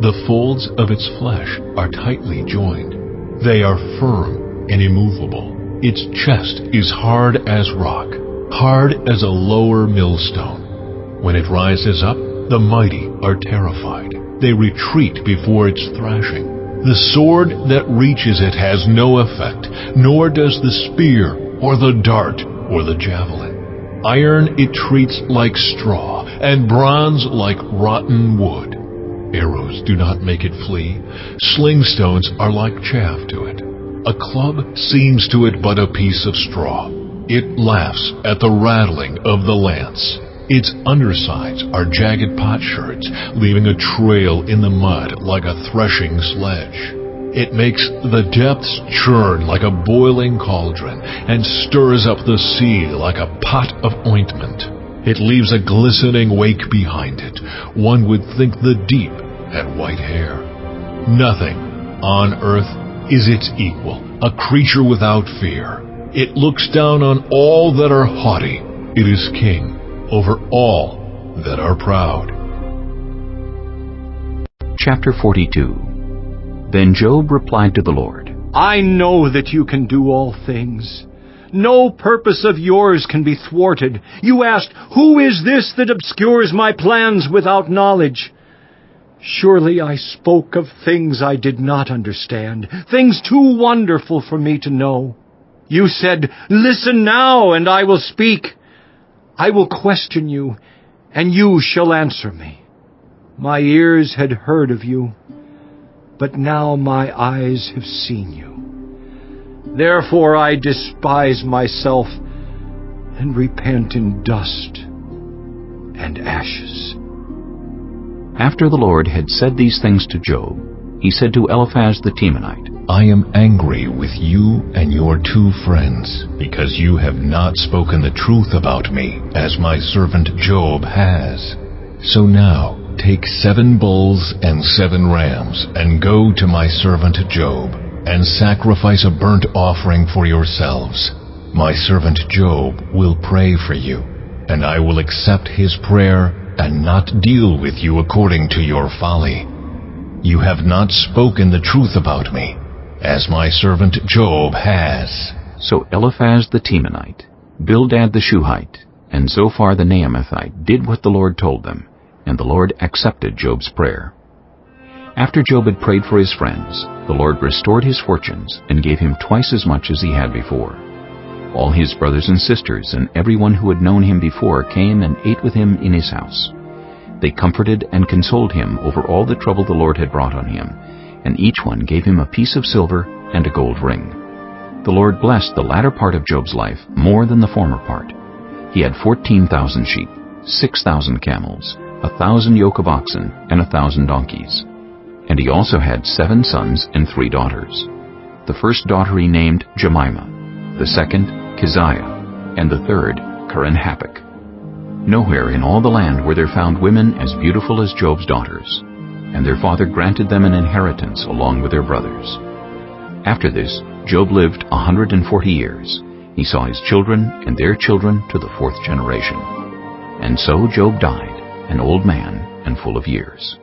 The folds of its flesh are tightly joined. They are firm and immovable. Its chest is hard as rock, hard as a lower millstone. When it rises up, the mighty are terrified. They retreat before its thrashing. The sword that reaches it has no effect, nor does the spear, or the dart, or the javelin. Iron it treats like straw, and bronze like rotten wood. Arrows do not make it flee. Slingstones are like chaff to it. A club seems to it but a piece of straw. It laughs at the rattling of the lance. Its undersides are jagged potsherds, leaving a trail in the mud like a threshing sledge. It makes the depths churn like a boiling cauldron, and stirs up the sea like a pot of ointment. It leaves a glistening wake behind it. One would think the deep had white hair. Nothing on earth is its equal, a creature without fear. It looks down on all that are haughty. It is king over all that are proud. Chapter 42. Then Job replied to the Lord, I know that you can do all things. No purpose of yours can be thwarted. You asked, who is this that obscures my plans without knowledge? Surely I spoke of things I did not understand, things too wonderful for me to know. You said, listen now, and I will speak. I will question you, and you shall answer me. My ears had heard of you, but now my eyes have seen you. Therefore I despise myself and repent in dust and ashes. After the Lord had said these things to Job, he said to Eliphaz the Temanite, I am angry with you and your 2 friends, because you have not spoken the truth about me, as my servant Job has. So now take 7 bulls and 7 rams, and go to my servant Job, and sacrifice a burnt offering for yourselves. My servant Job will pray for you, and I will accept his prayer and not deal with you according to your folly. You have not spoken the truth about me, as my servant Job has. So Eliphaz the Temanite, Bildad the Shuhite, and Zophar the Naamathite did what the Lord told them, and the Lord accepted Job's prayer. After Job had prayed for his friends, the Lord restored his fortunes and gave him twice as much as he had before. All his brothers and sisters and everyone who had known him before came and ate with him in his house. They comforted and consoled him over all the trouble the Lord had brought on him, and each one gave him a piece of silver and a gold ring. The Lord blessed the latter part of Job's life more than the former part. He had 14,000 sheep, 6,000 camels, 1,000 yoke of oxen, and 1,000 donkeys. And he also had 7 sons and 3 daughters. The first daughter he named Jemimah, the second Keziah, and the third Keren-Happuch. Nowhere in all the land were there found women as beautiful as Job's daughters, and their father granted them an inheritance along with their brothers. After this, Job lived 140 years. He saw his children and their children to the 4th generation. And so Job died, an old man and full of years.